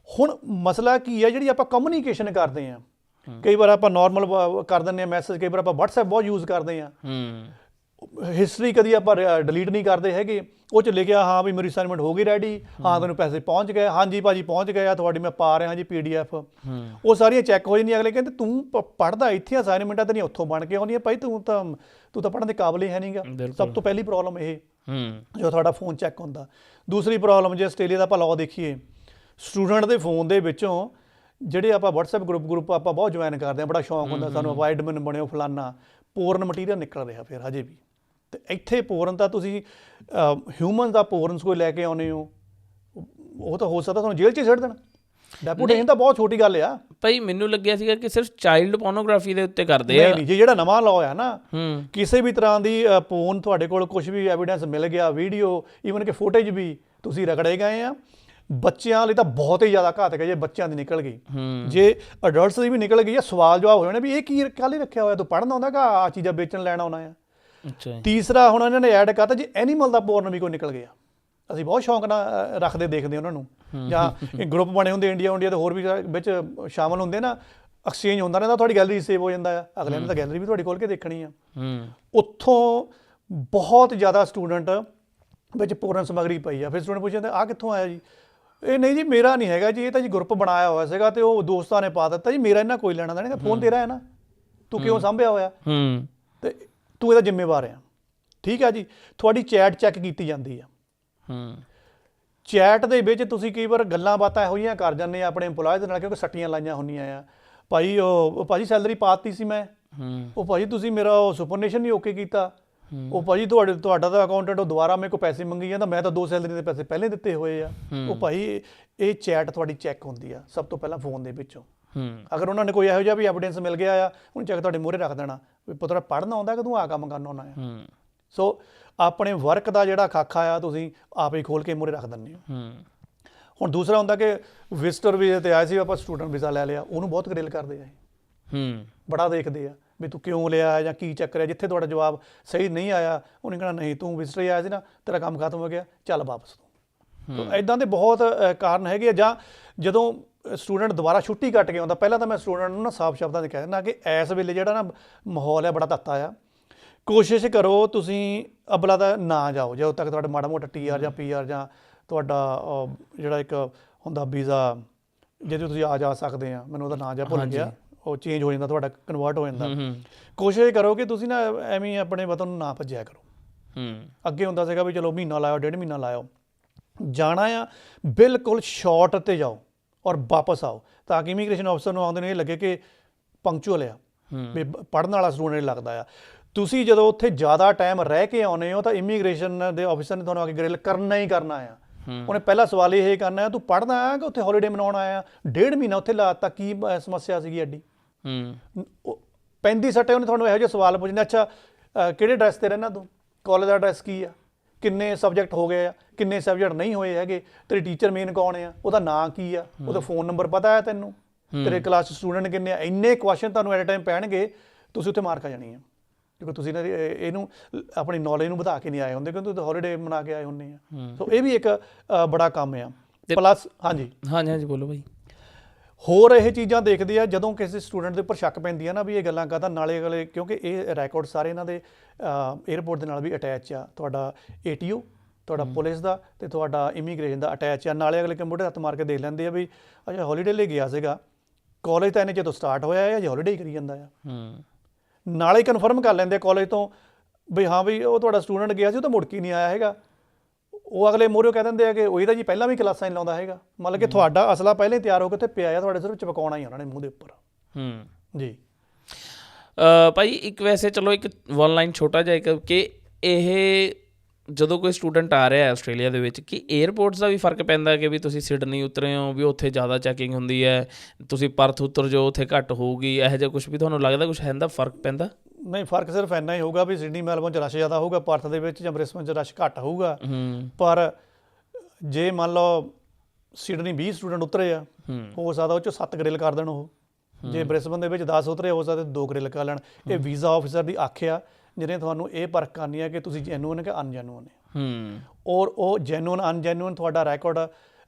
ਹੁਣ ਮਸਲਾ ਕੀ ਆ, ਜਿਹੜੀ ਆਪਾਂ ਕਮਿਊਨੀਕੇਸ਼ਨ ਕਰਦੇ ਆ, ਕਈ ਵਾਰ ਆਪਾਂ ਨਾਰਮਲ ਕਰ ਦਿੰਦੇ ਆ ਮੈਸੇਜ, ਕਈ ਵਾਰ ਆਪਾਂ WhatsApp ਬਹੁਤ ਯੂਜ਼ ਕਰਦੇ ਆ, ਹਿਸਟਰੀ ਕਦੀ ਆਪਾਂ ਡਿਲੀਟ ਨਹੀਂ ਕਰਦੇ ਹੈਗੇ, ਉਹ 'ਚ ਲਿਖਿਆ ਹਾਂ ਵੀ ਮੇਰੀ ਅਸਾਈਨਮੈਂਟ ਹੋ ਗਈ ਰੈਡੀ, ਹਾਂ ਤੁਹਾਨੂੰ ਪੈਸੇ ਪਹੁੰਚ ਗਏ, ਹਾਂਜੀ ਭਾਜੀ ਪਹੁੰਚ ਗਏ ਆ, ਤੁਹਾਡੀ ਮੈਂ ਪਾ ਰਿਹਾ ਜੀ PDF, ਉਹ ਸਾਰੀਆਂ ਚੈੱਕ ਹੋ ਜਾਂਦੀਆਂ। ਅਗਲੇ ਕਹਿੰਦੇ ਤੂੰ ਪੜ੍ਹਦਾ ਇੱਥੇ ਅਸਾਈਨਮੈਂਟਾਂ ਤਾਂ ਨਹੀਂ ਉੱਥੋਂ ਬਣ ਕੇ ਆਉਂਦੀਆਂ, ਭਾਈ ਤੂੰ ਤਾਂ ਪੜ੍ਹਨ ਦੇ ਕਾਬਲ ਹੀ ਹੈ ਨਹੀਂਗਾ। ਸਭ ਤੋਂ ਪਹਿਲੀ ਪ੍ਰੋਬਲਮ ਇਹ ਜੋ ਤੁਹਾਡਾ ਫੋਨ ਚੈੱਕ ਹੁੰਦਾ। ਦੂਸਰੀ ਪ੍ਰੋਬਲਮ ਜੇ ਆਸਟ੍ਰੇਲੀਆ ਦਾ ਆਪਾਂ ਲਾਅ ਦੇਖੀਏ, ਸਟੂਡੈਂਟ ਦੇ ਫੋਨ ਦੇ ਵਿੱਚੋਂ ਜਿਹੜੇ ਆਪਾਂ WhatsApp ਗਰੁੱਪ ਆਪਾਂ ਬਹੁਤ ਜੁਆਇਨ ਕਰਦੇ ਹਾਂ, ਬੜਾ ਸ਼ੌਂਕ ਹੁੰਦਾ ਸਾਨੂੰ, ਅਵਾਇਡਮੈਂਟ ਬਣਿਓ ਫਲਾਨਾ, ਪੋਰਨ ਮਟੀਰੀਅਲ ਨਿਕਲ ਰਿਹਾ ਫਿਰ ਹਜੇ ਵੀ। ਤੇ ਇੱਥੇ ਪੋਰਨ ਤਾਂ ਤੁਸੀਂ ਹਿਊਮਨ ਦਾ ਪੋਰਨਸ ਕੋਈ ਲੈ ਕੇ ਆਉਂਦੇ ਹੋ, ਉਹ ਤਾਂ ਹੋ ਸਕਦਾ ਤੁਹਾਨੂੰ ਜੇਲ੍ਹ 'ਚ ਹੀ ਛੱਡ ਦੇਣ। ਡੈਪੂਟੇਸ਼ਨ ਤਾਂ ਬਹੁਤ ਛੋਟੀ ਗੱਲ ਆ ਭਾਈ। ਮੈਨੂੰ ਲੱਗਿਆ ਸੀਗਾ ਕਿ ਸਿਰਫ ਚਾਈਲਡ ਪੋਰਨੋਗ੍ਰਾਫੀ ਦੇ ਉੱਤੇ ਕਰਦੇ ਆ। ਨਹੀਂ, ਜੇ ਜਿਹੜਾ ਨਵਾਂ ਲਾਅ ਆ ਨਾ, ਕਿਸੇ ਵੀ ਤਰ੍ਹਾਂ ਦੀ ਪੋਰਨ ਤੁਹਾਡੇ ਕੋਲ ਕੁਝ ਵੀ ਐਵੀਡੈਂਸ ਮਿਲ ਗਿਆ, ਵੀਡੀਓ ਈਵਨ ਕਿ ਫੁਟੇਜ ਵੀ, ਤੁਸੀਂ ਰਗੜੇ ਗਏ ਆ। ਬੱਚਿਆਂ ਲਈ ਤਾਂ ਬਹੁਤ ਹੀ ਜ਼ਿਆਦਾ ਘਾਤਕ ਹੈ ਜੇ ਬੱਚਿਆਂ ਦੀ ਨਿਕਲ ਗਈ, ਜੇ ਅਡਲਟਸ ਦੀ ਵੀ ਨਿਕਲ ਗਈ ਆ, ਸਵਾਲ ਜਵਾਬ ਹੋ ਜਾਣੇ ਵੀ ਇਹ ਕੀ ਕੱਲ੍ਹ ਹੀ ਰੱਖਿਆ ਹੋਇਆ, ਤੂੰ ਪੜ੍ਹਨ ਆਉਂਦਾ ਕਿ ਆਹ ਚੀਜ਼ਾਂ ਵੇਚਣ ਲੈਣ ਆਉਣਾ ਆ। ਤੀਸਰਾ ਹੁਣ ਇਹਨਾਂ ਨੇ ਐਡ ਕਰਤਾ ਜੇ ਐਨੀਮਲ ਦਾ ਪੋਰਨ ਵੀ ਕੋਈ ਨਿਕਲ ਗਿਆ, ਅਸੀਂ ਬਹੁਤ ਸ਼ੌਂਕ ਨਾਲ ਰੱਖਦੇ ਦੇਖਦੇ ਉਹਨਾਂ ਨੂੰ, ਜਾਂ ਗਰੁੱਪ ਬਣੇ ਹੁੰਦੇ ਇੰਡੀਆ ਤੇ ਹੋਰ ਵੀ ਵਿੱਚ ਸ਼ਾਮਲ ਹੁੰਦੇ ਨਾ, ਐਕਸਚੇਂਜ ਹੁੰਦਾ ਰਹਿੰਦਾ, ਤੁਹਾਡੀ ਗੈਲਰੀ ਸੇਵ ਹੋ ਜਾਂਦਾ ਆ, ਅਗਲੇ ਨੇ ਤਾਂ ਗੈਲਰੀ ਵੀ ਤੁਹਾਡੀ ਖੋਲ੍ਹ ਕੇ ਦੇਖਣੀ ਆ। ਉੱਥੋਂ ਬਹੁਤ ਜ਼ਿਆਦਾ ਸਟੂਡੈਂਟ ਵਿੱਚ ਪੋਰਨ ਸਮੱਗਰੀ ਪਈ ਆ। ਫਿਰ ਸਟੂਡੈਂਟ ਪੁੱਛਦੇ ਆਹ ਕਿੱਥੋਂ ਆਇਆ ਜੀ? ਇਹ ਨਹੀਂ ਜੀ ਮੇਰਾ ਨਹੀਂ ਹੈਗਾ ਜੀ, ਇਹ ਤਾਂ ਜੀ ਗਰੁੱਪ ਬਣਾਇਆ ਹੋਇਆ ਸੀਗਾ ਤੇ ਉਹ ਦੋਸਤਾਂ ਨੇ ਪਾ ਦਿੱਤਾ ਜੀ, ਮੇਰਾ ਇਹਨਾਂ ਕੋਈ ਲੈਣਾ ਦੇਣਾ, ਫੋਨ ਤੇਰਾ ਹੈ ਨਾ, ਤੂੰ ਕਿਉਂ ਸਾਂਭਿਆ ਹੋਇਆ, ਤੇ ਤੂੰ ਇਹਦਾ ਜ਼ਿੰਮੇਵਾਰ ਆ। ਠੀਕ ਆ ਜੀ। ਤੁਹਾਡੀ ਚੈਟ ਚੈੱਕ ਕੀਤੀ ਜਾਂਦੀ ਆ। ਚੈਟ ਦੇ ਵਿੱਚ ਤੁਸੀਂ ਕਈ ਵਾਰ ਗੱਲਾਂ ਬਾਤਾਂ ਇਹੋ ਜਿਹੀਆਂ ਕਰ ਜਾਂਦੇ ਆ ਆਪਣੇ ਇੰਪਲੋਇਜ਼ ਦੇ ਨਾਲ, ਕਿਉਂਕਿ ਸੱਟੀਆਂ ਲਾਈਆਂ ਹੁੰਦੀਆਂ ਆ, ਭਾਈ ਉਹ ਭਾਜੀ ਸੈਲਰੀ ਪਾਤੀ ਸੀ ਮੈਂ, ਉਹ ਭਾਜੀ ਤੁਸੀਂ ਮੇਰਾ ਉਹ ਸੁਪਰਨੇਸ਼ਨ ਨਹੀਂ ਓਕੇ ਕੀਤਾ, ਉਹ ਭਾਜੀ ਤੁਹਾਡਾ ਤਾਂ ਅਕਾਊਂਟੈਂਟ ਉਹ ਦੁਬਾਰਾ ਮੇਰੇ ਕੋਲ ਪੈਸੇ ਮੰਗੀ ਜਾਂਦਾ, ਮੈਂ ਤਾਂ 2 ਸੈਲਰੀ ਦੇ ਪੈਸੇ ਪਹਿਲੇ ਦਿੱਤੇ ਹੋਏ ਆ। ਉਹ ਭਾਈ ਇਹ ਚੈਟ ਤੁਹਾਡੀ ਚੈੱਕ ਹੁੰਦੀ ਆ ਸਭ ਤੋਂ ਪਹਿਲਾਂ ਫੋਨ ਦੇ ਵਿੱਚੋਂ। ਅਗਰ ਉਹਨਾਂ ਨੇ ਕੋਈ ਇਹੋ ਜਿਹਾ ਵੀ ਐਵੀਡੈਂਸ ਮਿਲ ਗਿਆ ਆ, ਉਹਨੂੰ ਚੈੱਕ ਤੁਹਾਡੇ ਮੂਹਰੇ ਰੱਖ ਦੇਣਾ ਵੀ ਪੁੱਤਰਾ ਪੜ੍ਹਨਾ ਆਉਂਦਾ ਕਿ ਤੂੰ ਆਹ ਕੰਮ ਕਰਨਾ ਆਉਂਦਾ ਆ। ਸੋ ਆਪਣੇ ਵਰਕ ਦਾ ਜਿਹੜਾ ਖਾਖਾ ਆ ਤੁਸੀਂ ਆਪ ਹੀ ਖੋਲ੍ਹ ਕੇ ਮੂਹਰੇ ਰੱਖ ਦਿੰਦੇ ਹੋ। ਹੁਣ ਦੂਸਰਾ ਹੁੰਦਾ ਕਿ ਵਿਜ਼ਟਰ ਵੀਜ਼ੇ 'ਤੇ ਆਏ ਸੀ, ਆਪਾਂ ਸਟੂਡੈਂਟ ਵੀਜ਼ਾ ਲੈ ਲਿਆ, ਉਹਨੂੰ ਬਹੁਤ ਗ੍ਰਿਲ ਕਰਦੇ ਆ, ਬੜਾ ਦੇਖਦੇ ਆ ਵੀ ਤੂੰ ਕਿਉਂ ਲਿਆ ਜਾਂ ਕੀ ਚੱਕਰ ਹੈ। ਜਿੱਥੇ ਤੁਹਾਡਾ ਜਵਾਬ ਸਹੀ ਨਹੀਂ ਆਇਆ, ਉਹਨੇ ਕਹਿਣਾ ਨਹੀਂ ਤੂੰ ਵਿਜ਼ਟਰ ਹੀ ਆਇਆ ਸੀ ਨਾ, ਤੇਰਾ ਕੰਮ ਖਤਮ ਹੋ ਗਿਆ, ਚੱਲ ਵਾਪਸ ਤੂੰ। ਇੱਦਾਂ ਦੇ ਬਹੁਤ ਕਾਰਨ ਹੈਗੇ ਆ। ਜਾਂ ਜਦੋਂ ਸਟੂਡੈਂਟ ਦੁਬਾਰਾ ਛੁੱਟੀ ਕੱਟ ਕੇ ਆਉਂਦਾ, ਪਹਿਲਾਂ ਤਾਂ ਮੈਂ ਸਟੂਡੈਂਟ ਨੂੰ ਨਾ ਸਾਫ਼ ਸ਼ਬਦਾਂ 'ਚ ਕਹਿ ਦਿੰਦਾ ਕਿ ਇਸ ਵੇਲੇ ਜਿਹੜਾ ਨਾ ਮਾਹੌਲ ਹੈ ਬੜਾ ਤੱਤਾ ਆ, ਕੋਸ਼ਿਸ਼ ਕਰੋ ਤੁਸੀਂ ਅਬਲਾ ਤਾਂ ਨਾ ਜਾਓ ਜਦੋਂ ਤੱਕ ਤੁਹਾਡਾ ਮਾੜਾ ਮੋਟਾ TR ਜਾਂ PR ਜਾਂ ਤੁਹਾਡਾ ਜਿਹੜਾ ਇੱਕ ਹੁੰਦਾ ਵੀਜ਼ਾ ਜਿਹਦੇ ਤੁਸੀਂ ਆ ਜਾ ਸਕਦੇ ਆ, ਮੈਨੂੰ ਉਹਦਾ ਨਾਂ ਜਿਹਾ ਭੁੱਲ ਗਿਆ, ਉਹ ਚੇਂਜ ਹੋ ਜਾਂਦਾ, ਤੁਹਾਡਾ ਕਨਵਰਟ ਹੋ ਜਾਂਦਾ। ਕੋਸ਼ਿਸ਼ ਕਰੋ ਕਿ ਤੁਸੀਂ ਨਾ ਐਵੇਂ ਆਪਣੇ ਵਤਨ ਨੂੰ ਨਾ ਭੱਜਿਆ ਕਰੋ। ਅੱਗੇ ਹੁੰਦਾ ਸੀਗਾ ਵੀ ਚਲੋ ਮਹੀਨਾ ਲਾਇਓ, 1.5 ਮਹੀਨਾ ਲਾਇਓ, ਜਾਣਾ ਆ ਬਿਲਕੁਲ ਸ਼ਾਰਟ 'ਤੇ ਜਾਓ ਔਰ ਵਾਪਸ ਆਓ, ਤਾਂ ਕਿ ਇਮੀਗ੍ਰੇਸ਼ਨ ਅਫਸਰ ਨੂੰ ਆਉਂਦੇ ਨੂੰ ਇਹ ਲੱਗੇ ਕਿ ਪੰਕਚੁਅਲ ਆ, ਵੀ ਪੜ੍ਹਨ ਵਾਲਾ ਸਟੂਡੈਂਟ ਲੱਗਦਾ ਆ। ਤੁਸੀਂ ਜਦੋਂ ਉੱਥੇ ਜ਼ਿਆਦਾ ਟਾਈਮ ਰਹਿ ਕੇ ਆਉਂਦੇ ਹੋ ਤਾਂ ਇਮੀਗ੍ਰੇਸ਼ਨ ਦੇ ਆਫਿਸਰ ਨੇ ਤੁਹਾਨੂੰ ਆ ਕੇ ਗ੍ਰਿਲ ਕਰਨਾ ਹੀ ਕਰਨਾ ਆ। ਉਹਨੇ ਪਹਿਲਾ ਸਵਾਲ ਇਹ ਕਰਨਾ, ਤੂੰ ਪੜ੍ਹਨਾ ਆ ਕਿ ਉੱਥੇ ਹੌਲੀਡੇ ਮਨਾਉਣ ਆਇਆ, 1.5 ਮਹੀਨਾ ਉੱਥੇ ਲਾ ਦਿੱਤਾ, ਕੀ ਸਮੱਸਿਆ ਸੀਗੀ ਐਡੀ? 35 ਸੱਟੇ ਉਹਨੇ ਤੁਹਾਨੂੰ ਇਹੋ ਜਿਹੇ ਸਵਾਲ ਪੁੱਛਣੇ, ਅੱਛਾ ਕਿਹੜੇ ਐਡਰੈਸ 'ਤੇ ਰਹਿਣਾ ਤੂੰ, ਕਾਲਜ ਦਾ ਐਡਰੈਸ ਕੀ ਆ, ਕਿੰਨੇ ਸਬਜੈਕਟ ਹੋ ਗਏ ਆ, ਕਿੰਨੇ ਸਬਜੈਕਟ ਨਹੀਂ ਹੋਏ ਹੈਗੇ, ਤੇਰੀ ਟੀਚਰ ਮੇਨ ਕੌਣ ਆ, ਉਹਦਾ ਨਾਂ ਕੀ ਆ, ਉਹਦਾ ਫੋਨ ਨੰਬਰ ਪਤਾ ਹੈ ਤੈਨੂੰ, ਤੇਰੇ ਕਲਾਸ 'ਚ ਸਟੂਡੈਂਟ ਕਿੰਨੇ ਆ, ਇੰਨੇ ਕੁਐਸਚਨ ਤੁਹਾਨੂੰ ਐਟ ਅ ਟਾਈਮ ਪੈਣਗੇ, ਤੁਸੀਂ ਉੱਥੇ ਮਾਰਕ ਆ ਜਾਣੀ ਆ। ਕਿਉਂਕਿ ਤੁਸੀਂ ਇਹਨੂੰ ਆਪਣੀ ਨੌਲੇਜ ਨੂੰ ਵਧਾ ਕੇ ਨਹੀਂ ਆਏ ਹੁੰਦੇ, ਕਿਉਂਕਿ ਤੁਸੀਂ ਹੌਲੀਡੇ ਮਨਾ ਕੇ ਆਏ ਹੁੰਦੇ ਆ। ਸੋ ਇਹ ਵੀ ਇੱਕ ਬੜਾ ਕੰਮ ਆ। ਪਲੱਸ ਹਾਂਜੀ ਬੋਲੋ ਭਾਈ। ਹੋਰ ਇਹ ਚੀਜ਼ਾਂ ਦੇਖਦੇ ਆ ਜਦੋਂ ਕਿਸੇ ਸਟੂਡੈਂਟ ਦੇ ਉੱਪਰ ਸ਼ੱਕ ਪੈਂਦੀ ਆ ਨਾ ਵੀ ਇਹ ਗੱਲਾਂ ਕਰਦਾ, ਨਾਲੇ ਅਗਲੇ ਕਿਉਂਕਿ ਇਹ ਰਿਕਾਰਡ ਸਾਰੇ ਇਹਨਾਂ ਦੇ 에ਅਰਪੋਰਟ ਦੇ ਨਾਲ ਵੀ ਅਟੈਚ ਆ, ਤੁਹਾਡਾ ATO, ਤੁਹਾਡਾ ਪੁਲਿਸ ਦਾ ਤੇ ਤੁਹਾਡਾ ਇਮੀਗ੍ਰੇਸ਼ਨ ਦਾ ਅਟੈਚ ਆ। ਨਾਲੇ ਅਗਲੇ ਕੰਪਿਊਟਰ ਹੱਥ ਮਾਰ ਕੇ ਦੇਖ ਲੈਂਦੇ ਆ ਵੀ ਅੱਛਾ ਹੌਲੀਡੇ ਲਈ ਗਿਆ ਸੀਗਾ, ਕਾਲਜ ਤਾਂ ਇਹਨੇ ਜਦੋਂ ਸਟਾਰਟ ਹੋਇਆ ਹੈ ਜਾਂ ਹੌਲੀਡੇ ਹੀ ਕਰੀ ਜਾਂਦਾ ਆ। ਨਾਲੇ ਕਨਫਰਮ ਕਰ ਲੈਂਦੇ ਕਾਲਜ ਤੋਂ ਵੀ ਹਾਂ ਵੀ ਉਹ ਤੁਹਾਡਾ ਸਟੂਡੈਂਟ ਗਿਆ ਸੀ, ਉਹ ਤਾਂ ਮੁੜ ਕੇ ਨਹੀਂ ਆਇਆ ਹੈਗਾ। ਉਹ ਅਗਲੇ ਮੂਹਰੇ ਕਹਿ ਦਿੰਦੇ ਆ ਕਿ ਉਹੀ ਤਾਂ ਜੀ ਪਹਿਲਾਂ ਵੀ ਕਲਾਸਾਂ ਨਹੀਂ ਲਾਉਂਦਾ ਹੈਗਾ, ਮਤਲਬ ਕਿ ਤੁਹਾਡਾ ਅਸਲਾ ਪਹਿਲਾਂ ਹੀ ਤਿਆਰ ਹੋ ਕੇ ਉੱਥੇ ਪਿਆ ਆ, ਤੁਹਾਡੇ ਸਿਰਫ ਚਪਕਾਉਣਾ ਹੀ ਉਹਨਾਂ ਨੇ ਮੂੰਹ ਦੇ ਉੱਪਰ। ਜੀ ਭਾਈ ਇੱਕ ਵੈਸੇ ਚਲੋ ਇੱਕ ਵਨ ਲਾਈਨ ਛੋਟਾ ਜਿਹਾ ਇੱਕ ਕਿ ਇਹ ਜਦੋਂ ਕੋਈ ਸਟੂਡੈਂਟ ਆ ਰਿਹਾ ਆਸਟ੍ਰੇਲੀਆ ਦੇ ਵਿੱਚ, ਕਿ ਏਅਰਪੋਰਟਸ ਦਾ ਵੀ ਫਰਕ ਪੈਂਦਾ ਕਿ ਵੀ ਤੁਸੀਂ ਸਿਡਨੀ ਉਤਰੇ ਹੋ ਵੀ ਉੱਥੇ ਜ਼ਿਆਦਾ ਚੈਕਿੰਗ ਹੁੰਦੀ ਹੈ, ਤੁਸੀਂ ਪਰਥ ਉਤਰ ਜਾਓ ਉੱਥੇ ਘੱਟ ਹੋਊਗੀ, ਇਹੋ ਜਿਹਾ ਕੁਛ ਵੀ ਤੁਹਾਨੂੰ ਲੱਗਦਾ ਕੁਛ ਹੈ ਦਾ ਫਰਕ ਪੈਂਦਾ? ਨਹੀਂ, ਫਰਕ ਸਿਰਫ ਇੰਨਾ ਹੀ ਹੋਊਗਾ ਵੀ ਸਿਡਨੀ ਮੈਲਬੌਰਨ 'ਚ ਰਸ਼ ਜ਼ਿਆਦਾ ਹੋਊਗਾ, ਪਰਥ ਦੇ ਵਿੱਚ ਜਾਂ ਬ੍ਰਿਸਬਨ 'ਚ ਰਸ਼ ਘੱਟ ਹੋਊਗਾ। ਪਰ ਜੇ ਮੰਨ ਲਓ ਸਿਡਨੀ 20 ਸਟੂਡੈਂਟ ਉਤਰੇ ਆ, ਹੋ ਸਕਦਾ ਉਹ 'ਚੋਂ 7 ਗ੍ਰਿਲ ਕਰ ਦੇਣ ਉਹ। ਜੇ ਬ੍ਰਿਸਬਨ ਦੇ ਵਿੱਚ 10 ਉਤਰੇ, ਹੋ ਸਕਦਾ 2 ਗ੍ਰਿਲ ਕਰ ਲੈਣ। ਇਹ ਵੀਜ਼ਾ ਆਫਿਸਰ ਦੀ ਆਖਿਆ ਜਿਹਨੇ ਤੁਹਾਨੂੰ ਇਹ ਪਰਖ ਕਰਨੀ ਹੈ ਕਿ ਤੁਸੀਂ ਜੈਨੂਅਨ ਕਿ ਅਨਜੈਨੂਅਨ ਹੈ। ਔਰ ਉਹ ਜੈਨੂਅਨ ਅਨਜੈਨੂਅਨ ਤੁਹਾਡਾ ਰੈਕੋਰਡ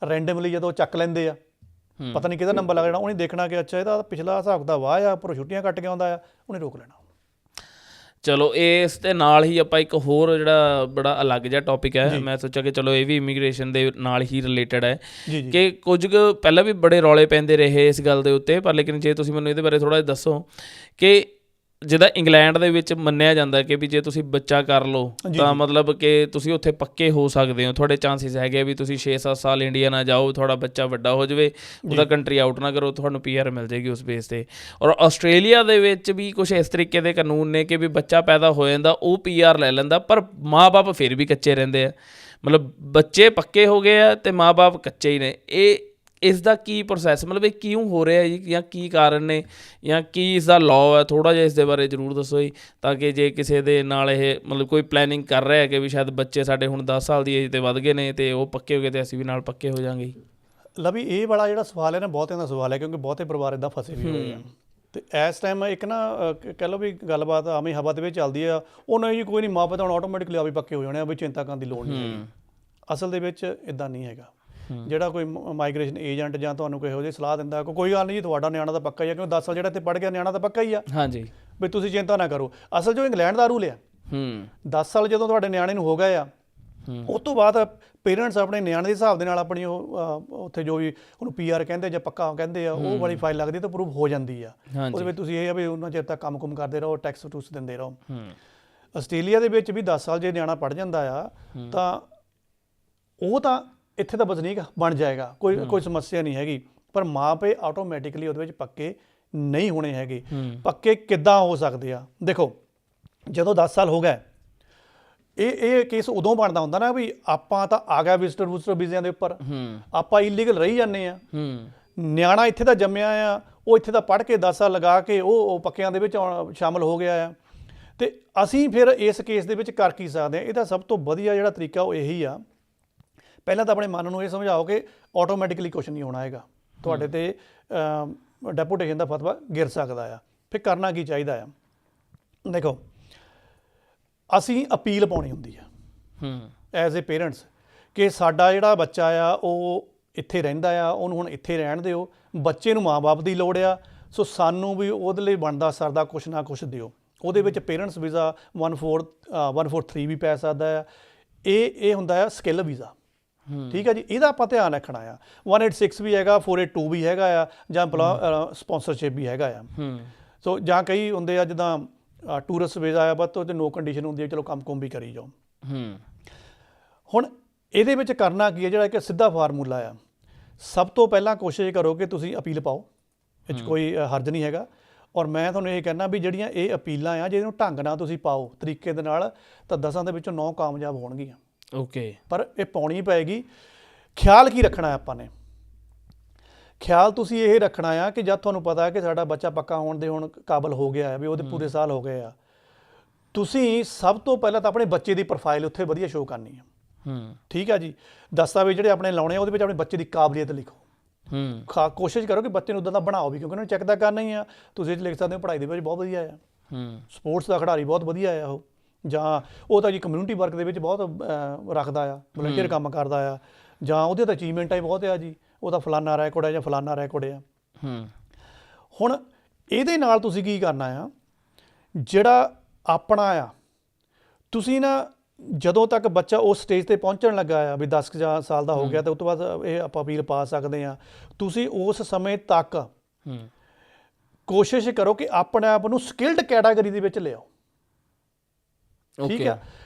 ਰੈਂਡਮਲੀ ਜਦੋਂ ਚੱਕ ਲੈਂਦੇ ਆ, ਪਤਾ ਨਹੀਂ ਕਿਹਦਾ ਨੰਬਰ ਲੱਗ ਜਾਣਾ, ਉਹਨੇ ਦੇਖਣਾ ਕਿ ਅੱਛਾ ਇਹਦਾ ਪਿਛਲਾ ਹਿਸਾਬ ਦਾ ਵਾਹ ਆ, ਉੱਪਰੋਂ ਛੁੱਟੀਆਂ ਕੱਟ ਕੇ ਆਉਂਦਾ ਆ, ਉਹਨੇ ਰੋਕ ਲੈਣਾ। ਚਲੋ ਇਸ ਦੇ ਨਾਲ ਹੀ ਆਪਾਂ ਇੱਕ ਹੋਰ ਜਿਹੜਾ ਬੜਾ ਅਲੱਗ ਜਿਹਾ ਟੌਪਿਕ ਹੈ, ਮੈਂ ਸੋਚਿਆ ਕਿ ਚਲੋ ਇਹ ਵੀ ਇਮੀਗ੍ਰੇਸ਼ਨ ਦੇ ਨਾਲ ਹੀ ਰਿਲੇਟਡ ਹੈ ਕਿ ਕੁਝ ਕੁ ਪਹਿਲਾਂ ਵੀ ਬੜੇ ਰੌਲੇ ਪੈਂਦੇ ਰਹੇ ਇਸ ਗੱਲ ਦੇ ਉੱਤੇ, ਪਰ ਲੇਕਿਨ ਜੇ ਤੁਸੀਂ ਮੈਨੂੰ ਇਹਦੇ ਬਾਰੇ ਥੋੜ੍ਹਾ ਜਿਹਾ ਦੱਸੋ ਕਿ ਜਿੱਦਾਂ ਇੰਗਲੈਂਡ ਦੇ ਵਿੱਚ ਮੰਨਿਆ ਜਾਂਦਾ ਕਿ ਵੀ ਜੇ ਤੁਸੀਂ ਬੱਚਾ ਕਰ ਲਓ ਤਾਂ ਮਤਲਬ ਕਿ ਤੁਸੀਂ ਉੱਥੇ ਪੱਕੇ ਹੋ ਸਕਦੇ ਹੋ, ਤੁਹਾਡੇ ਚਾਂਸਿਸ ਹੈਗੇ ਵੀ ਤੁਸੀਂ 6-7 ਸਾਲ ਇੰਡੀਆ ਨਾ ਜਾਓ, ਤੁਹਾਡਾ ਬੱਚਾ ਵੱਡਾ ਹੋ ਜਾਵੇ, ਉਹਦਾ ਕੰਟਰੀ ਆਊਟ ਨਾ ਕਰੋ, ਤੁਹਾਨੂੰ PR ਮਿਲ ਜਾਏਗੀ ਉਸ ਬੇਸ 'ਤੇ। ਔਰ ਆਸਟ੍ਰੇਲੀਆ ਦੇ ਵਿੱਚ ਵੀ ਕੁਛ ਇਸ ਤਰੀਕੇ ਦੇ ਕਾਨੂੰਨ ਨੇ ਕਿ ਵੀ ਬੱਚਾ ਪੈਦਾ ਹੋ ਜਾਂਦਾ, ਉਹ PR ਲੈ ਲੈਂਦਾ, ਪਰ ਮਾਂ-ਬਾਪ ਫਿਰ ਵੀ ਕੱਚੇ ਰਹਿੰਦੇ ਆ, ਮਤਲਬ ਬੱਚੇ ਪੱਕੇ ਹੋ ਗਏ ਆ ਅਤੇ ਮਾਂ-ਬਾਪ ਕੱਚੇ ਹੀ ਨੇ। ਇਸ ਦਾ ਕੀ ਪ੍ਰੋਸੈਸ, ਮਤਲਬ ਇਹ ਕਿਉਂ ਹੋ ਰਿਹਾ ਜੀ, ਜਾਂ ਕੀ ਕਾਰਨ ਨੇ, ਜਾਂ ਕੀ ਇਸ ਦਾ ਲਾਅ ਹੈ? ਥੋੜ੍ਹਾ ਜਿਹਾ ਇਸ ਦੇ ਬਾਰੇ ਜ਼ਰੂਰ ਦੱਸੋ ਜੀ, ਤਾਂ ਕਿ ਜੇ ਕਿਸੇ ਦੇ ਨਾਲ ਇਹ ਮਤਲਬ ਕੋਈ ਪਲੈਨਿੰਗ ਕਰ ਰਿਹਾ ਕਿ ਵੀ ਸ਼ਾਇਦ ਬੱਚੇ ਸਾਡੇ ਹੁਣ 10 ਸਾਲ ਦੀ ਏਜ 'ਤੇ ਵੱਧ ਗਏ ਨੇ ਅਤੇ ਉਹ ਪੱਕੇ ਹੋ ਗਏ ਅਤੇ ਅਸੀਂ ਵੀ ਨਾਲ ਪੱਕੇ ਹੋ ਜਾਵਾਂਗੇ। ਲਵੀ, ਇਹ ਵਾਲਾ ਜਿਹੜਾ ਸਵਾਲ ਹੈ ਨਾ ਬਹੁਤਿਆਂ ਦਾ ਸਵਾਲ ਹੈ, ਕਿਉਂਕਿ ਬਹੁਤੇ ਪਰਿਵਾਰ ਇੱਦਾਂ ਫਸੇ ਵੀ ਹੋਏ ਆ। ਅਤੇ ਇਸ ਟਾਈਮ ਇੱਕ ਨਾ ਕਹਿ ਲਓ ਵੀ ਗੱਲਬਾਤ ਆਵੇਂ ਹਵਾ ਦੇ ਵਿੱਚ ਚੱਲਦੀ ਆ, ਉਹ ਨਹੀਂ ਜੀ ਕੋਈ ਨਹੀਂ, ਮਾਂ ਪਿਓ ਹੁਣ ਆਟੋਮੈਟਿਕਲੀ ਆ ਵੀ ਪੱਕੇ ਹੋ ਜਾਣੇ ਆ, ਵੀ ਚਿੰਤਾ ਕਰਨ ਦੀ ਲੋੜ ਨਹੀਂ ਹੈਗੀ। ਅਸਲ ਦੇ ਵਿੱਚ ਇੱਦਾਂ ਨਹੀਂ ਹੈਗਾ। ਜਿਹੜਾ ਕੋਈ ਮਾਈਗ੍ਰੇਸ਼ਨ ਏਜੰਟ ਜਾਂ ਤੁਹਾਨੂੰ ਕੋਈ ਇਹੋ ਜਿਹੀ ਸਲਾਹ ਦਿੰਦਾ ਕੋਈ ਗੱਲ ਨਹੀਂ ਜੀ ਤੁਹਾਡਾ ਨਿਆਣਾ ਤਾਂ ਪੱਕਾ ਹੀ ਆ, ਕਿਉਂਕਿ 10 ਸਾਲ ਜਿਹੜਾ ਇੱਥੇ ਪੜ੍ਹ ਗਿਆ ਨਿਆਣਾ ਤਾਂ ਪੱਕਾ ਹੀ ਆ, ਹਾਂਜੀ, ਵੀ ਤੁਸੀਂ ਚਿੰਤਾ ਨਾ ਕਰੋ। ਅਸਲ ਜੋ ਇੰਗਲੈਂਡ ਦਾ ਰੂਲ ਆ, 10 ਸਾਲ ਜਦੋਂ ਤੁਹਾਡੇ ਨਿਆਣੇ ਨੂੰ ਹੋ ਗਏ ਆ, ਉਸ ਤੋਂ ਬਾਅਦ ਪੇਰੈਂਟਸ ਆਪਣੇ ਨਿਆਣੇ ਦੇ ਹਿਸਾਬ ਦੇ ਨਾਲ ਆਪਣੀ ਉਹ ਉੱਥੇ ਜੋ ਵੀ ਉਹਨੂੰ PR ਕਹਿੰਦੇ ਜਾਂ ਪੱਕਾ ਕਹਿੰਦੇ ਆ, ਉਹ ਵਾਲੀ ਫਾਈਲ ਲੱਗਦੀ ਤਾਂ ਪ੍ਰੂਫ ਹੋ ਜਾਂਦੀ ਆ। ਉਹਦੇ ਵਿੱਚ ਤੁਸੀਂ ਇਹ ਆ ਵੀ ਉਹਨਾਂ ਚਿਰ ਤੱਕ ਕੰਮ ਕੁਮ ਕਰਦੇ ਰਹੋ, ਟੈਕਸ ਟੂਕਸ ਦਿੰਦੇ ਰਹੋ। ਆਸਟ੍ਰੇਲੀਆ ਦੇ ਵਿੱਚ ਵੀ 10 ਸਾਲ ਜੇ ਨਿਆਣਾ ਪੜ੍ਹ ਜਾਂਦਾ ਆ ਤਾਂ ਉਹ ਤਾਂ ਇੱਥੇ ਤਾਂ ਵਸਨੀਕ ਬਣ ਜਾਏਗਾ, ਕੋਈ ਸਮੱਸਿਆ ਨਹੀਂ ਹੈਗੀ। ਪਰ ਮਾਂ ਪਿਓ ਆਟੋਮੈਟਿਕਲੀ ਉਹਦੇ ਵਿੱਚ ਪੱਕੇ ਨਹੀਂ ਹੋਣੇ ਹੈਗੇ। ਪੱਕੇ ਕਿੱਦਾਂ ਹੋ ਸਕਦੇ ਆ? ਦੇਖੋ, ਜਦੋਂ 10 ਸਾਲ ਹੋ ਗਏ, ਇਹ ਕੇਸ ਉਦੋਂ ਬਣਦਾ ਹੁੰਦਾ ਨਾ ਵੀ ਆਪਾਂ ਤਾਂ ਆ ਗਿਆ ਵਿਜ਼ਟਰ ਵੀਜ਼ਿਆਂ ਦੇ ਉੱਪਰ, ਆਪਾਂ ਇਲੀਗਲ ਰਹੀ ਜਾਂਦੇ ਆ। ਨਿਆਣਾ ਇੱਥੇ ਦਾ ਜੰਮਿਆ ਆ, ਉਹ ਇੱਥੇ ਦਾ ਪੜ੍ਹ ਕੇ 10 ਸਾਲ ਲਗਾ ਕੇ ਉਹ ਪੱਕਿਆਂ ਦੇ ਵਿੱਚ ਸ਼ਾਮਲ ਹੋ ਗਿਆ ਆ। ਅਤੇ ਅਸੀਂ ਫਿਰ ਇਸ ਕੇਸ ਦੇ ਵਿੱਚ ਕਰ ਕੀ ਸਕਦੇ ਹਾਂ? ਇਹਦਾ ਸਭ ਤੋਂ ਵਧੀਆ ਜਿਹੜਾ ਤਰੀਕਾ ਉਹ ਇਹੀ ਆ, ਪਹਿਲਾਂ ਤਾਂ ਆਪਣੇ ਮਨ ਨੂੰ ਇਹ ਸਮਝਾਓ ਕਿ ਆਟੋਮੈਟਿਕਲੀ ਕੁਛ ਨਹੀਂ ਹੋਣਾ ਹੈਗਾ, ਤੁਹਾਡੇ 'ਤੇ ਡੈਪੂਟੇਸ਼ਨ ਦਾ ਫਤਵਾ ਗਿਰ ਸਕਦਾ ਆ। ਫਿਰ ਕਰਨਾ ਕੀ ਚਾਹੀਦਾ ਆ? ਦੇਖੋ, ਅਸੀਂ ਅਪੀਲ ਪਾਉਣੀ ਹੁੰਦੀ ਆ ਐਜ਼ ਏ ਪੇਰੈਂਟਸ ਕਿ ਸਾਡਾ ਜਿਹੜਾ ਬੱਚਾ ਆ ਉਹ ਇੱਥੇ ਰਹਿੰਦਾ ਆ, ਉਹਨੂੰ ਹੁਣ ਇੱਥੇ ਰਹਿਣ ਦਿਓ। ਬੱਚੇ ਨੂੰ ਮਾਂ-ਬਾਪ ਦੀ ਲੋੜ ਆ, ਸੋ ਸਾਨੂੰ ਵੀ ਉਹਦੇ ਲਈ ਬਣਦਾ ਸਰਦਾ ਕੁਛ ਨਾ ਕੁਛ ਦਿਓ। ਉਹਦੇ ਵਿੱਚ ਪੇਰੈਂਟਸ ਵੀਜ਼ਾ 143 ਵੀ ਪੈ ਸਕਦਾ ਆ। ਇਹ ਹੁੰਦਾ ਆ ਸਕਿੱਲ ਵੀਜ਼ਾ, ਠੀਕ ਹੈ ਜੀ, ਇਹਦਾ ਆਪਾਂ ਧਿਆਨ ਰੱਖਣਾ ਆ। 186 ਵੀ ਹੈਗਾ, 482 ਵੀ ਹੈਗਾ ਆ, ਜਾਂ ਸਪੋਂਸਰਸ਼ਿਪ ਵੀ ਹੈਗਾ ਆ। ਸੋ ਜਾਂ ਕਈ ਹੁੰਦੇ ਆ ਜਿੱਦਾਂ ਟੂਰਿਸਟ ਵੀਜ਼ਾ ਆ, ਬਸ ਉਹ 'ਤੇ ਨੋ ਕੰਡੀਸ਼ਨ ਹੁੰਦੀ ਹੈ, ਚਲੋ ਕੰਮ ਕੁੰਮ ਵੀ ਕਰੀ ਜਾਓ। ਹੁਣ ਇਹਦੇ ਵਿੱਚ ਕਰਨਾ ਕੀ ਹੈ? ਜਿਹੜਾ ਕਿ ਸਿੱਧਾ ਫਾਰਮੂਲਾ ਆ, ਸਭ ਤੋਂ ਪਹਿਲਾਂ ਕੋਸ਼ਿਸ਼ ਕਰੋ ਕਿ ਤੁਸੀਂ ਅਪੀਲ ਪਾਓ, ਇਹ 'ਚ ਕੋਈ ਹਰਜ ਨਹੀਂ ਹੈਗਾ। ਔਰ ਮੈਂ ਤੁਹਾਨੂੰ ਇਹ ਕਹਿਣਾ ਵੀ ਜਿਹੜੀਆਂ ਇਹ ਅਪੀਲਾਂ ਆ, ਜੇ ਇਹਨੂੰ ਢੰਗ ਨਾਲ ਤੁਸੀਂ ਪਾਓ ਤਰੀਕੇ ਦੇ ਨਾਲ, ਤਾਂ 10 ਦੇ ਵਿੱਚੋਂ 9 ਕਾਮਯਾਬ ਹੋਣਗੀਆਂ। ਓਕੇ, ਪਰ ਇਹ ਪਾਉਣੀ ਪਏਗੀ। ਖਿਆਲ ਕੀ ਰੱਖਣਾ ਹੈ ਆਪਾਂ ਨੇ? ਖਿਆਲ ਤੁਸੀਂ ਇਹ ਰੱਖਣਾ ਆ ਕਿ ਜਦ ਤੁਹਾਨੂੰ ਪਤਾ ਹੈ ਕਿ ਸਾਡਾ ਬੱਚਾ ਪੱਕਾ ਹੋਣ ਦੇ ਹੁਣ ਕਾਬਲ ਹੋ ਗਿਆ ਹੈ, ਵੀ ਉਹਦੇ ਪੂਰੇ ਸਾਲ ਹੋ ਗਏ ਆ, ਤੁਸੀਂ ਸਭ ਤੋਂ ਪਹਿਲਾਂ ਤਾਂ ਆਪਣੇ ਬੱਚੇ ਦੀ ਪ੍ਰੋਫਾਈਲ ਉੱਥੇ ਵਧੀਆ ਸ਼ੋਅ ਕਰਨੀ ਹੈ। ਠੀਕ ਹੈ ਜੀ। ਦਸਤਾਵੇਜ਼ ਜਿਹੜੇ ਆਪਣੇ ਲਾਉਣੇ ਆ ਉਹਦੇ ਵਿੱਚ ਆਪਣੇ ਬੱਚੇ ਦੀ ਕਾਬਲੀਅਤ ਲਿਖੋ। ਕੋਸ਼ਿਸ਼ ਕਰੋ ਕਿ ਬੱਚੇ ਨੂੰ ਉਦਾਂ ਦਾ ਬਣਾਓ ਵੀ, ਕਿਉਂਕਿ ਉਹਨੂੰ ਚੈੱਕ ਤਾਂ ਕਰਨਾ ਹੀ ਆ। ਤੁਸੀਂ ਲਿਖ ਸਕਦੇ ਹੋ ਪੜ੍ਹਾਈ ਦੇ ਵਿੱਚ ਬਹੁਤ ਵਧੀਆ ਆ, ਸਪੋਰਟਸ ਦਾ ਖਿਡਾਰੀ ਬਹੁਤ ਵਧੀਆ ਆ ਉਹ, ਜਾਂ ਉਹ ਤਾਂ ਜੀ ਕਮਿਊਨਿਟੀ ਵਰਕ ਦੇ ਵਿੱਚ ਬਹੁਤ ਰੱਖਦਾ ਆ, ਵਲੰਟੀਅਰ ਕੰਮ ਕਰਦਾ ਆ, ਜਾਂ ਉਹਦੇ ਤਾਂ ਅਚੀਵਮੈਂਟਾਂ ਹੀ ਬਹੁਤ ਆ ਜੀ, ਉਹਦਾ ਫਲਾਨਾ ਰੈਕੋਰਡ ਆ ਜਾਂ ਫਲਾਨਾ ਰੈਕੋਰਡ ਆ। ਹੁਣ ਇਹਦੇ ਨਾਲ ਤੁਸੀਂ ਕੀ ਕਰਨਾ ਆ, ਜਿਹੜਾ ਆਪਣਾ ਆ, ਤੁਸੀਂ ਨਾ ਜਦੋਂ ਤੱਕ ਬੱਚਾ ਉਸ ਸਟੇਜ 'ਤੇ ਪਹੁੰਚਣ ਲੱਗਾ ਆ ਵੀ 10 ਸਾਲ ਦਾ ਹੋ ਗਿਆ, ਤਾਂ ਉਸ ਤੋਂ ਬਾਅਦ ਇਹ ਆਪਾਂ ਅਪੀਲ ਪਾ ਸਕਦੇ ਹਾਂ। ਤੁਸੀਂ ਉਸ ਸਮੇਂ ਤੱਕ ਕੋਸ਼ਿਸ਼ ਕਰੋ ਕਿ ਆਪਣੇ ਆਪ ਨੂੰ ਸਕਿਲਡ ਕੈਟਾਗਰੀ ਦੇ ਵਿੱਚ ਲਿਆਓ। ਠੀਕ ਆ।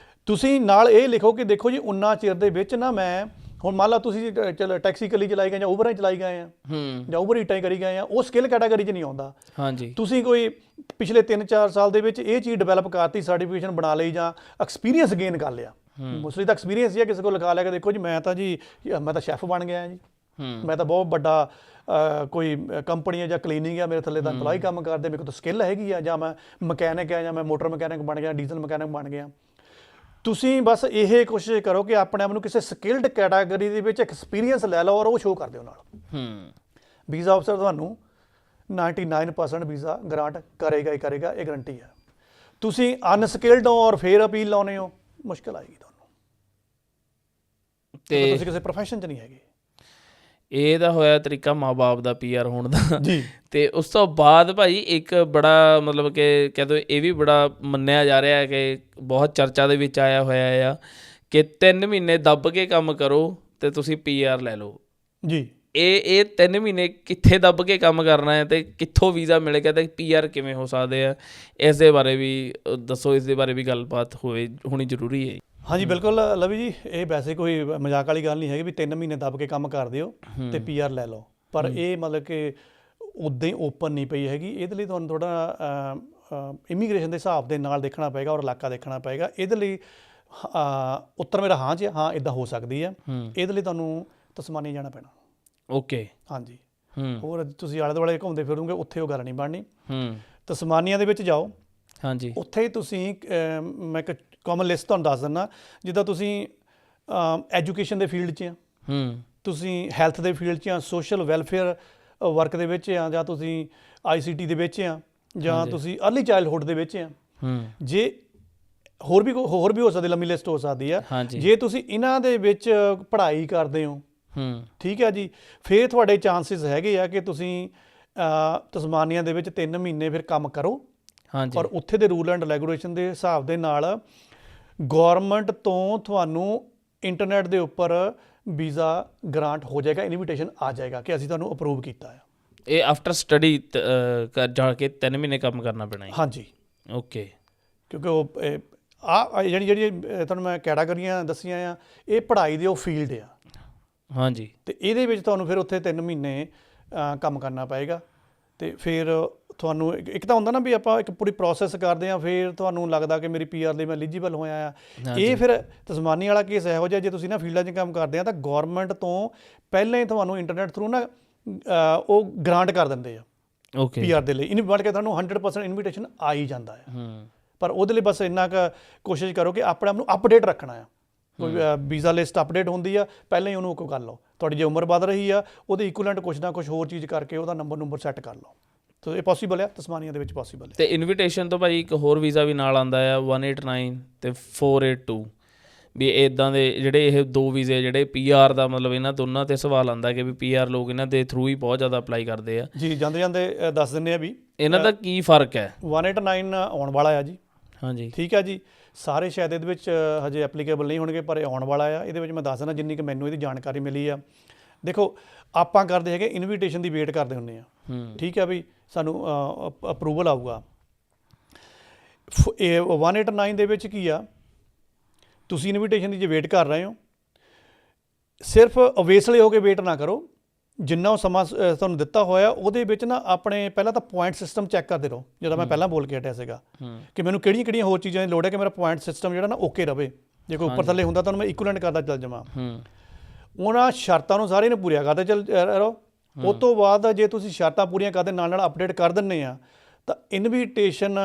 ਤੁਸੀਂ ਨਾਲ ਇਹ ਲਿਖੋ ਕਿ ਦੇਖੋ ਜੀ ਉਨਾ ਚਿਰ ਦੇ ਵਿੱਚ ਨਾ ਮੈਂ, ਹੁਣ ਮੰਨ ਲਾ ਤੁਸੀਂ ਟੈਕਸੀ ਕੱਲੀ ਚਲਾਈ ਗਏ ਜਾਂ ਉਬਰਾਂ ਚਲਾਈ ਗਏ ਆ ਜਾਂ ਉਬਰ ਈਟਾਂ ਕਰੀ ਗਏ ਆ, ਉਹ ਸਕਿੱਲ ਕੈਟਾਗਰੀ 'ਚ ਨਹੀਂ ਆਉਂਦਾ। ਹਾਂਜੀ। ਤੁਸੀਂ ਕੋਈ ਪਿਛਲੇ 3-4 ਸਾਲ ਦੇ ਵਿੱਚ ਇਹ ਚੀਜ਼ ਡਿਵੈਲਪ ਕਰਤੀ, ਸਰਟੀਫਿਕੇਸ਼ਨ ਬਣਾ ਲਈ ਜਾਂ ਐਕਸਪੀਰੀਅੰਸ ਗੇਨ ਕਰ ਲਿਆ। ਮੋਸਟਲੀ ਤਾਂ ਐਕਸਪੀਰੀਅੰਸ ਹੀ ਆ, ਕਿਸੇ ਕੋਲ ਲਿਖਾ ਲਿਆ ਕਿ ਦੇਖੋ ਜੀ ਮੈਂ ਤਾਂ ਸ਼ੈਫ ਬਣ ਗਿਆ ਜੀ, ਮੈਂ ਤਾਂ ਬਹੁਤ ਵੱਡਾ ਕੋਈ ਕੰਪਨੀ ਹੈ ਜਾਂ ਕਲੀਨਿੰਗ ਆ, ਮੇਰੇ ਥੱਲੇ ਤਾਂ ਇੰਪਲਾਈ ਕੰਮ ਕਰਦੇ, ਮੇਰੇ ਕੋਲ ਤਾਂ ਸਕਿੱਲ ਹੈਗੀ ਆ, ਜਾਂ ਮੈਂ ਮਕੈਨਿਕ ਆ, ਜਾਂ ਮੈਂ ਮੋਟਰ ਮਕੈਨਿਕ ਬਣ ਗਿਆ, ਡੀਜ਼ਲ ਮਕੈਨਿਕ ਬਣ ਗਿਆ। ਤੁਸੀਂ ਬਸ ਇਹ ਕੋਸ਼ਿਸ਼ ਕਰੋ ਕਿ ਆਪਣੇ ਆਪ ਨੂੰ ਕਿਸੇ ਸਕਿਲਡ ਕੈਟਾਗਰੀ ਦੇ ਵਿੱਚ ਐਕਸਪੀਰੀਅੰਸ ਲੈ ਲਓ ਔਰ ਉਹ ਸ਼ੋਅ ਕਰ ਦਿਓ ਨਾਲ। ਵੀਜ਼ਾ ਅਫਸਰ ਤੁਹਾਨੂੰ 99% ਵੀਜ਼ਾ ਗ੍ਰਾਂਟ ਕਰੇਗਾ ਹੀ ਕਰੇਗਾ, ਇਹ ਗਰੰਟੀ ਹੈ। ਤੁਸੀਂ ਅਨਸਕਿਲਡ ਹੋ ਔਰ ਫਿਰ ਅਪੀਲ ਲਾਉਣੇ ਹੋ, ਮੁਸ਼ਕਿਲ ਆਏਗੀ ਤੁਹਾਨੂੰ, ਤੇ ਤੁਸੀਂ ਕਿਸੇ ਪ੍ਰੋਫੈਸ਼ਨ 'ਚ ਨਹੀਂ ਹੈਗੇ। ਇਹ ਤਾਂ ਹੋਇਆ ਤਰੀਕਾ ਮਾਂ-ਬਾਪ ਦਾ PR ਹੋਣ ਦਾ ਜੀ। ਤੇ ਉਸ ਤੋਂ ਬਾਅਦ ਭਾਈ ਇੱਕ ਬੜਾ ਮਤਲਬ ਕਿ ਕਹਿ ਦਿਓ ਇਹ ਵੀ ਬੜਾ ਮੰਨਿਆ ਜਾ ਰਿਹਾ ਕਿ ਬਹੁਤ ਚਰਚਾ ਦੇ ਵਿੱਚ ਆਇਆ ਹੋਇਆ ਆ ਕਿ 3 ਮਹੀਨੇ ਦੱਬ ਕੇ ਕੰਮ ਕਰੋ ਤੇ ਤੁਸੀਂ PR ਲੈ ਲਓ ਜੀ। ਇਹ 3 ਮਹੀਨੇ ਕਿੱਥੇ ਦੱਬ ਕੇ ਕੰਮ ਕਰਨਾ ਹੈ ਤੇ ਕਿੱਥੋਂ ਵੀਜ਼ਾ ਮਿਲੇਗਾ ਤੇ PR ਕਿਵੇਂ ਹੋ ਸਕਦੇ ਆ, ਇਸ ਦੇ ਬਾਰੇ ਵੀ ਦੱਸੋ, ਇਸ ਦੇ ਬਾਰੇ ਵੀ ਗੱਲਬਾਤ ਹੋਣੀ ਜ਼ਰੂਰੀ ਹੈ। ਹਾਂਜੀ ਬਿਲਕੁਲ ਲਵੀ ਜੀ, ਇਹ ਵੈਸੇ ਕੋਈ ਮਜ਼ਾਕ ਵਾਲੀ ਗੱਲ ਨਹੀਂ ਹੈਗੀ ਵੀ 3 ਮਹੀਨੇ ਦੱਬ ਕੇ ਕੰਮ ਕਰ ਦਿਓ ਤੇ PR ਲੈ ਲਓ, ਪਰ ਇਹ ਮਤਲਬ ਕਿ ਉੱਦਾਂ ਹੀ ਓਪਨ ਨਹੀਂ ਪਈ ਹੈਗੀ। ਇਹਦੇ ਲਈ ਤੁਹਾਨੂੰ ਥੋੜ੍ਹਾ ਇਮੀਗ੍ਰੇਸ਼ਨ ਦੇ ਹਿਸਾਬ ਦੇ ਨਾਲ ਦੇਖਣਾ ਪਏਗਾ ਔਰ ਇਲਾਕਾ ਦੇਖਣਾ ਪਏਗਾ। ਇਹਦੇ ਲਈ ਉੱਤਰ ਮੇਰਾ ਹਾਂ 'ਚ ਹਾਂ, ਇੱਦਾਂ ਹੋ ਸਕਦੀ ਹੈ। ਇਹਦੇ ਲਈ ਤੁਹਾਨੂੰ ਤਸਮਾਨੀਆ ਜਾਣਾ ਪੈਣਾ। ਓਕੇ। ਹਾਂਜੀ। ਹੋਰ ਤੁਸੀਂ ਆਲੇ ਦੁਆਲੇ ਘੁੰਮਦੇ ਫਿਰੋਗੇ, ਉੱਥੇ ਉਹ ਗੱਲ ਨਹੀਂ ਬਣਨੀ। ਤਸਮਾਨੀਆ ਦੇ ਵਿੱਚ ਜਾਓ। ਹਾਂਜੀ। ਉੱਥੇ ਹੀ ਤੁਸੀਂ ਮੈਂ ਇੱਕ ਕਾਮਨ ਲਿਸਟ ਤੁਹਾਨੂੰ ਦੱਸ ਦਿੰਦਾ, ਜਿੱਦਾਂ ਤੁਸੀਂ ਐਜੂਕੇਸ਼ਨ ਦੇ ਫੀਲਡ 'ਚ ਆ, ਤੁਸੀਂ ਹੈਲਥ ਦੇ ਫੀਲਡ 'ਚ ਆ, ਸੋਸ਼ਲ ਵੈਲਫੇਅਰ ਵਰਕ ਦੇ ਵਿੱਚ ਆ, ਜਾਂ ਤੁਸੀਂ ICT ਦੇ ਵਿੱਚ ਆ, ਜਾਂ ਤੁਸੀਂ ਅਰਲੀ ਚਾਈਲਡਹੁੱਡ ਦੇ ਵਿੱਚ ਆ। ਜੇ ਹੋਰ ਵੀ ਹੋ ਸਕਦੀ, ਲੰਮੀ ਲਿਸਟ ਹੋ ਸਕਦੀ ਆ। ਜੇ ਤੁਸੀਂ ਇਹਨਾਂ ਦੇ ਵਿੱਚ ਪੜ੍ਹਾਈ ਕਰਦੇ ਹੋ, ਠੀਕ ਹੈ ਜੀ, ਫਿਰ ਤੁਹਾਡੇ ਚਾਂਸਿਸ ਹੈਗੇ ਆ ਕਿ ਤੁਸੀਂ ਤਸਮਾਨੀਆ ਦੇ ਵਿੱਚ 3 ਮਹੀਨੇ ਫਿਰ ਕੰਮ ਕਰੋ। ਔਰ ਉੱਥੇ ਦੇ ਰੂਲ ਐਂਡ ਰੈਗੂਲੇਸ਼ਨ ਦੇ ਹਿਸਾਬ ਦੇ ਨਾਲ ਗੌਰਮੈਂਟ ਤੋਂ ਤੁਹਾਨੂੰ ਇੰਟਰਨੈਟ ਦੇ ਉੱਪਰ ਵੀਜ਼ਾ ਗ੍ਰਾਂਟ ਹੋ ਜਾਏਗਾ, ਇਨਵੀਟੇਸ਼ਨ ਆ ਜਾਏਗਾ ਕਿ ਅਸੀਂ ਤੁਹਾਨੂੰ ਅਪਰੂਵ ਕੀਤਾ ਹੈ। ਇਹ ਆਫਟਰ ਸਟੱਡੀ ਜਾ ਕੇ 3 ਮਹੀਨੇ ਕੰਮ ਕਰਨਾ ਪੈਣਾ ਹੈ। ਹਾਂਜੀ। ਓਕੇ। ਕਿਉਂਕਿ ਉਹ ਜਿਹੜੀ ਤੁਹਾਨੂੰ ਮੈਂ ਕੈਟਾਗਰੀਆਂ ਦੱਸੀਆਂ ਆ, ਇਹ ਪੜ੍ਹਾਈ ਦੇ ਉਹ ਫੀਲਡ ਆ। ਹਾਂਜੀ। ਅਤੇ ਇਹਦੇ ਵਿੱਚ ਤੁਹਾਨੂੰ ਫਿਰ ਉੱਥੇ 3 ਮਹੀਨੇ ਕੰਮ ਕਰਨਾ ਪਏਗਾ। ਅਤੇ ਫਿਰ ਤੁਹਾਨੂੰ ਇੱਕ ਤਾਂ ਹੁੰਦਾ ਨਾ ਵੀ ਆਪਾਂ ਇੱਕ ਪੂਰੀ ਪ੍ਰੋਸੈਸ ਕਰਦੇ ਹਾਂ, ਫਿਰ ਤੁਹਾਨੂੰ ਲੱਗਦਾ ਕਿ ਮੇਰੀ PR ਲਈ ਮੈਂ ਐਲੀਜੀਬਲ ਹੋਇਆ ਆ। ਇਹ ਫਿਰ ਤਸਮਾਨੀ ਵਾਲਾ ਕੇਸ ਇਹੋ ਜਿਹਾ, ਜੇ ਤੁਸੀਂ ਨਾ ਫੀਲਡਾਂ 'ਚ ਕੰਮ ਕਰਦੇ ਆ ਤਾਂ ਗੌਰਮੈਂਟ ਤੋਂ ਪਹਿਲਾਂ ਹੀ ਤੁਹਾਨੂੰ ਇੰਟਰਨੈਟ ਥਰੂ ਨਾ ਉਹ ਗ੍ਰਾਂਟ ਕਰ ਦਿੰਦੇ ਆ ਓਕੇ PR ਦੇ ਲਈ। ਇਹਨੂੰ ਬਣ ਕੇ ਤੁਹਾਨੂੰ 100% ਇਨਵੀਟੇਸ਼ਨ ਆ ਹੀ ਜਾਂਦਾ ਹੈ। ਪਰ ਉਹਦੇ ਲਈ ਬਸ ਇੰਨਾ ਕੁ ਕੋਸ਼ਿਸ਼ ਕਰੋ ਕਿ ਆਪਣੇ ਆਪ ਨੂੰ ਅਪਡੇਟ ਰੱਖਣਾ ਆ। ਕੋਈ ਵੀਜ਼ਾ ਲਿਸਟ ਅਪਡੇਟ ਹੁੰਦੀ ਆ, ਪਹਿਲਾਂ ਹੀ ਉਹਨੂੰ ਕੋਈ ਕਰ ਲਓ। ਤੁਹਾਡੀ ਜੇ ਉਮਰ ਵੱਧ ਰਹੀ ਆ, ਉਹਦੇ ਇਕੁਇਲੈਂਟ ਕੁਛ ਨਾ ਕੁਛ ਹੋਰ ਚੀਜ਼ ਕਰਕੇ ਉਹਦਾ ਨੰਬਰ ਸੈੱਟ ਕਰ ਲਓ। ਤਾਂ ਇਹ ਪੋਸੀਬਲ ਆ, ਤਸਮਾਨੀਆ ਦੇ ਵਿੱਚ ਪੋਸੀਬਲ ਹੈ। ਅਤੇ ਇਨਵੀਟੇਸ਼ਨ ਤੋਂ ਭਾਈ ਇੱਕ ਹੋਰ ਵੀਜ਼ਾ ਵੀ ਨਾਲ ਆਉਂਦਾ ਆ 189 ਅਤੇ 482, ਵੀ ਇੱਦਾਂ ਦੇ ਜਿਹੜੇ ਇਹ 2 ਵੀਜ਼ੇ ਜਿਹੜੇ PR ਦਾ ਮਤਲਬ ਇਹਨਾਂ ਦੋਨਾਂ 'ਤੇ ਸਵਾਲ ਆਉਂਦਾ ਕਿ ਵੀ PR ਲੋਕ ਇਹਨਾਂ ਦੇ ਥਰੂ ਹੀ ਬਹੁਤ ਜ਼ਿਆਦਾ ਅਪਲਾਈ ਕਰਦੇ ਆ ਜੀ। ਜਾਂਦੇ ਦੱਸ ਦਿੰਦੇ ਆ ਵੀ ਇਹਨਾਂ ਦਾ ਕੀ ਫ਼ਰਕ ਹੈ। 189 ਆਉਣ ਵਾਲਾ ਆ ਜੀ। ਹਾਂਜੀ। ਠੀਕ ਹੈ ਜੀ। ਸਾਰੇ ਸ਼ਾਇਦ ਇਹਦੇ ਵਿੱਚ ਹਜੇ ਐਪਲੀਕੇਬਲ ਨਹੀਂ ਹੋਣਗੇ, ਪਰ ਇਹ ਆਉਣ ਵਾਲਾ ਆ। ਇਹਦੇ ਵਿੱਚ ਮੈਂ ਦੱਸ ਦਿੰਦਾ ਜਿੰਨੀ ਕਿ ਮੈਨੂੰ ਇਹਦੀ ਜਾਣਕਾਰੀ ਮਿਲੀ ਆ। ਦੇਖੋ, ਆਪਾਂ ਕਰਦੇ ਹੈਗੇ ਇਨਵੀਟੇਸ਼ਨ ਦੀ ਵੇਟ ਕਰਦੇ ਹੁੰਦੇ ਆ। ਠੀਕ ਹੈ ਵੀ ਸਾਨੂੰ ਅਪਰੂਵਲ ਆਊਗਾ। ਇਹ 189 ਦੇ ਵਿੱਚ ਕੀ ਆ, ਤੁਸੀਂ ਇਨਵੀਟੇਸ਼ਨ ਦੀ ਜੇ ਵੇਟ ਕਰ ਰਹੇ ਹੋ, ਸਿਰਫ ਅਵੇਸਲੇ ਹੋ ਕੇ ਵੇਟ ਨਾ ਕਰੋ। ਜਿੰਨਾ ਉਹ ਸਮਾਂ ਤੁਹਾਨੂੰ ਦਿੱਤਾ ਹੋਇਆ ਉਹਦੇ ਵਿੱਚ ਨਾ ਆਪਣੇ ਪਹਿਲਾਂ ਤਾਂ ਪੁਆਇੰਟ ਸਿਸਟਮ ਚੈੱਕ ਕਰਦੇ ਰਹੋ, ਜਿਹੜਾ ਮੈਂ ਪਹਿਲਾਂ ਬੋਲ ਕੇ ਹਟਿਆ ਸੀਗਾ ਕਿ ਮੈਨੂੰ ਕਿਹੜੀਆਂ ਹੋਰ ਚੀਜ਼ਾਂ ਦੀ ਲੋੜ ਹੈ ਕਿ ਮੇਰਾ ਪੁਆਇੰਟ ਸਿਸਟਮ ਜਿਹੜਾ ਨਾ ਓਕੇ ਰਵੇ। ਜੇ ਕੋਈ ਉੱਪਰ ਥੱਲੇ ਹੁੰਦਾ ਤੁਹਾਨੂੰ ਮੈਂ ਇਕੁਇਲੈਂਟ ਕਰਦਾ ਚੱਲ ਜਾਵਾਂ। ਉਹਨਾਂ ਸ਼ਰਤਾਂ ਨੂੰ ਸਾਰੇ ਨੂੰ ਪੂਰੀਆਂ ਕਰਦੇ ਚੱਲ ਰਹੋ। ਉਹ ਤੋਂ ਬਾਅਦ ਜੇ ਤੁਸੀਂ ਸ਼ਰਤਾਂ ਪੂਰੀਆਂ ਕਰਦੇ ਨਾਲ ਅਪਡੇਟ ਕਰ ਦਿੰਦੇ ਆ ਤਾਂ ਇਨਵੀਟੇਸ਼ਨ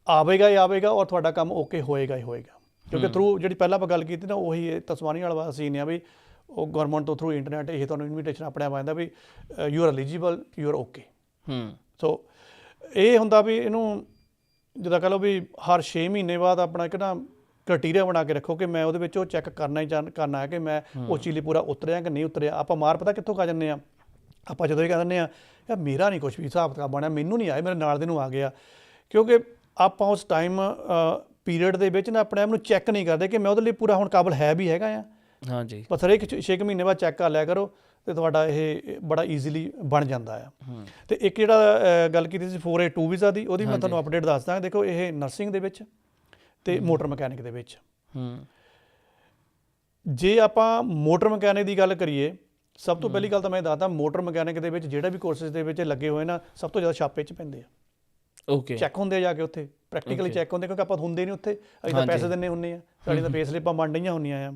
ਆਵੇਗਾ ਹੀ ਆਵੇਗਾ ਔਰ ਤੁਹਾਡਾ ਕੰਮ ਓਕੇ ਹੋਏਗਾ ਹੀ ਹੋਏਗਾ। ਕਿਉਂਕਿ ਥਰੂ ਜਿਹੜੀ ਪਹਿਲਾਂ ਆਪਾਂ ਗੱਲ ਕੀਤੀ ਨਾ ਉਹੀ ਤਸਮਾਨੀ ਵਾਲਾ ਸੀਨ ਆ ਵੀ ਉਹ ਗਵਰਨਮੈਂਟ ਤੋਂ ਥਰੂ ਇੰਟਰਨੈਟ ਇਹ ਤੁਹਾਨੂੰ ਇਨਵੀਟੇਸ਼ਨ ਆਪਣੇ ਆਪ ਆਉਂਦਾ ਵੀ you are eligible, you are okay. So ਇਹ ਹੁੰਦਾ ਵੀ ਇਹਨੂੰ ਜਿੱਦਾਂ ਕਹ ਲਓ ਵੀ ਹਰ 6 ਮਹੀਨੇ ਬਾਅਦ ਆਪਣਾ ਇੱਕ ਨਾ ਕ੍ਰਾਈਟੀਰੀਆ ਬਣਾ ਕੇ ਰੱਖੋ ਕਿ ਮੈਂ ਉਹਦੇ ਵਿੱਚ ਉਹ ਚੈੱਕ ਕਰਨਾ ਹੈ ਕਿ ਮੈਂ ਉਸ ਚੀਜ਼ ਲਈ ਪੂਰਾ ਉਤਰਿਆ ਕਿ ਨਹੀਂ ਉਤਰਿਆ। ਆਪਾਂ ਮਾਰ ਪਤਾ ਕਿੱਥੋਂ ਖਾ ਜਾਂਦੇ ਹਾਂ, ਆਪਾਂ ਜਦੋਂ ਇਹ ਕਹਿ ਦਿੰਦੇ ਹਾਂ ਯਾਰ ਮੇਰਾ ਨਹੀਂ ਕੁਛ ਵੀ ਹਿਸਾਬ ਕਿਤਾਬ ਬਣਿਆ, ਮੈਨੂੰ ਨਹੀਂ ਆਇਆ, ਮੇਰੇ ਨਾਲ ਦੇ ਨੂੰ ਆ ਗਿਆ। ਕਿਉਂਕਿ ਆਪਾਂ ਉਸ ਟਾਈਮ ਪੀਰੀਅਡ ਦੇ ਵਿੱਚ ਨਾ ਆਪਣੇ ਆਪ ਨੂੰ ਚੈੱਕ ਨਹੀਂ ਕਰਦੇ ਕਿ ਮੈਂ ਉਹਦੇ ਲਈ ਪੂਰਾ ਹੁਣ ਕਾਬਲ ਹੈ ਵੀ ਹੈਗਾ ਆ। ਹਾਂਜੀ, ਬਸ ਹਰੇਕ 6 ਮਹੀਨੇ ਬਾਅਦ ਚੈੱਕ ਕਰ ਲਿਆ ਕਰੋ ਅਤੇ ਤੁਹਾਡਾ ਇਹ ਬੜਾ ਈਜ਼ੀਲੀ ਬਣ ਜਾਂਦਾ ਆ। ਅਤੇ ਇੱਕ ਜਿਹੜਾ ਗੱਲ ਕੀਤੀ ਸੀ 482 ਵੀਜ਼ਾ ਦੀ, ਉਹਦੀ ਮੈਂ ਤੁਹਾਨੂੰ ਅਪਡੇਟ ਦੱਸ ਦਾਂਗਾ। ਦੇਖੋ ਇਹ ਨਰਸਿੰਗ ਦੇ ਵਿੱਚ ਅਤੇ ਮੋਟਰ ਮਕੈਨਿਕ ਦੇ ਵਿੱਚ। ਜੇ ਆਪਾਂ ਮੋਟਰ ਮਕੈਨਿਕ ਦੀ ਗੱਲ ਕਰੀਏ, ਸਭ ਤੋਂ ਪਹਿਲੀ ਗੱਲ ਤਾਂ ਮੈਂ ਦੱਸਦਾ ਮੋਟਰ ਮਕੈਨਿਕ ਦੇ ਵਿੱਚ ਜਿਹੜਾ ਵੀ ਕੋਰਸਿਸ ਦੇ ਵਿੱਚ ਲੱਗੇ ਹੋਏ ਨਾ, ਸਭ ਤੋਂ ਜ਼ਿਆਦਾ ਛਾਪੇ 'ਚ ਪੈਂਦੇ ਆ। ਓਕੇ, ਚੈੱਕ ਹੁੰਦੇ ਆ ਜਾ ਕੇ ਉੱਥੇ, ਪ੍ਰੈਕਟੀਕਲੀ ਚੈੱਕ ਹੁੰਦੇ, ਕਿਉਂਕਿ ਆਪਾਂ ਹੁੰਦੇ ਨਹੀਂ ਉੱਥੇ, ਅਸੀਂ ਤਾਂ ਪੈਸੇ ਦਿੰਦੇ ਹੁੰਦੇ ਆ, ਸਾਡੀ ਤਾਂ ਪੇ ਸਲਿੱਪਾਂ ਬਣ ਰਹੀਆਂ ਹੁੰਦੀਆਂ ਆ।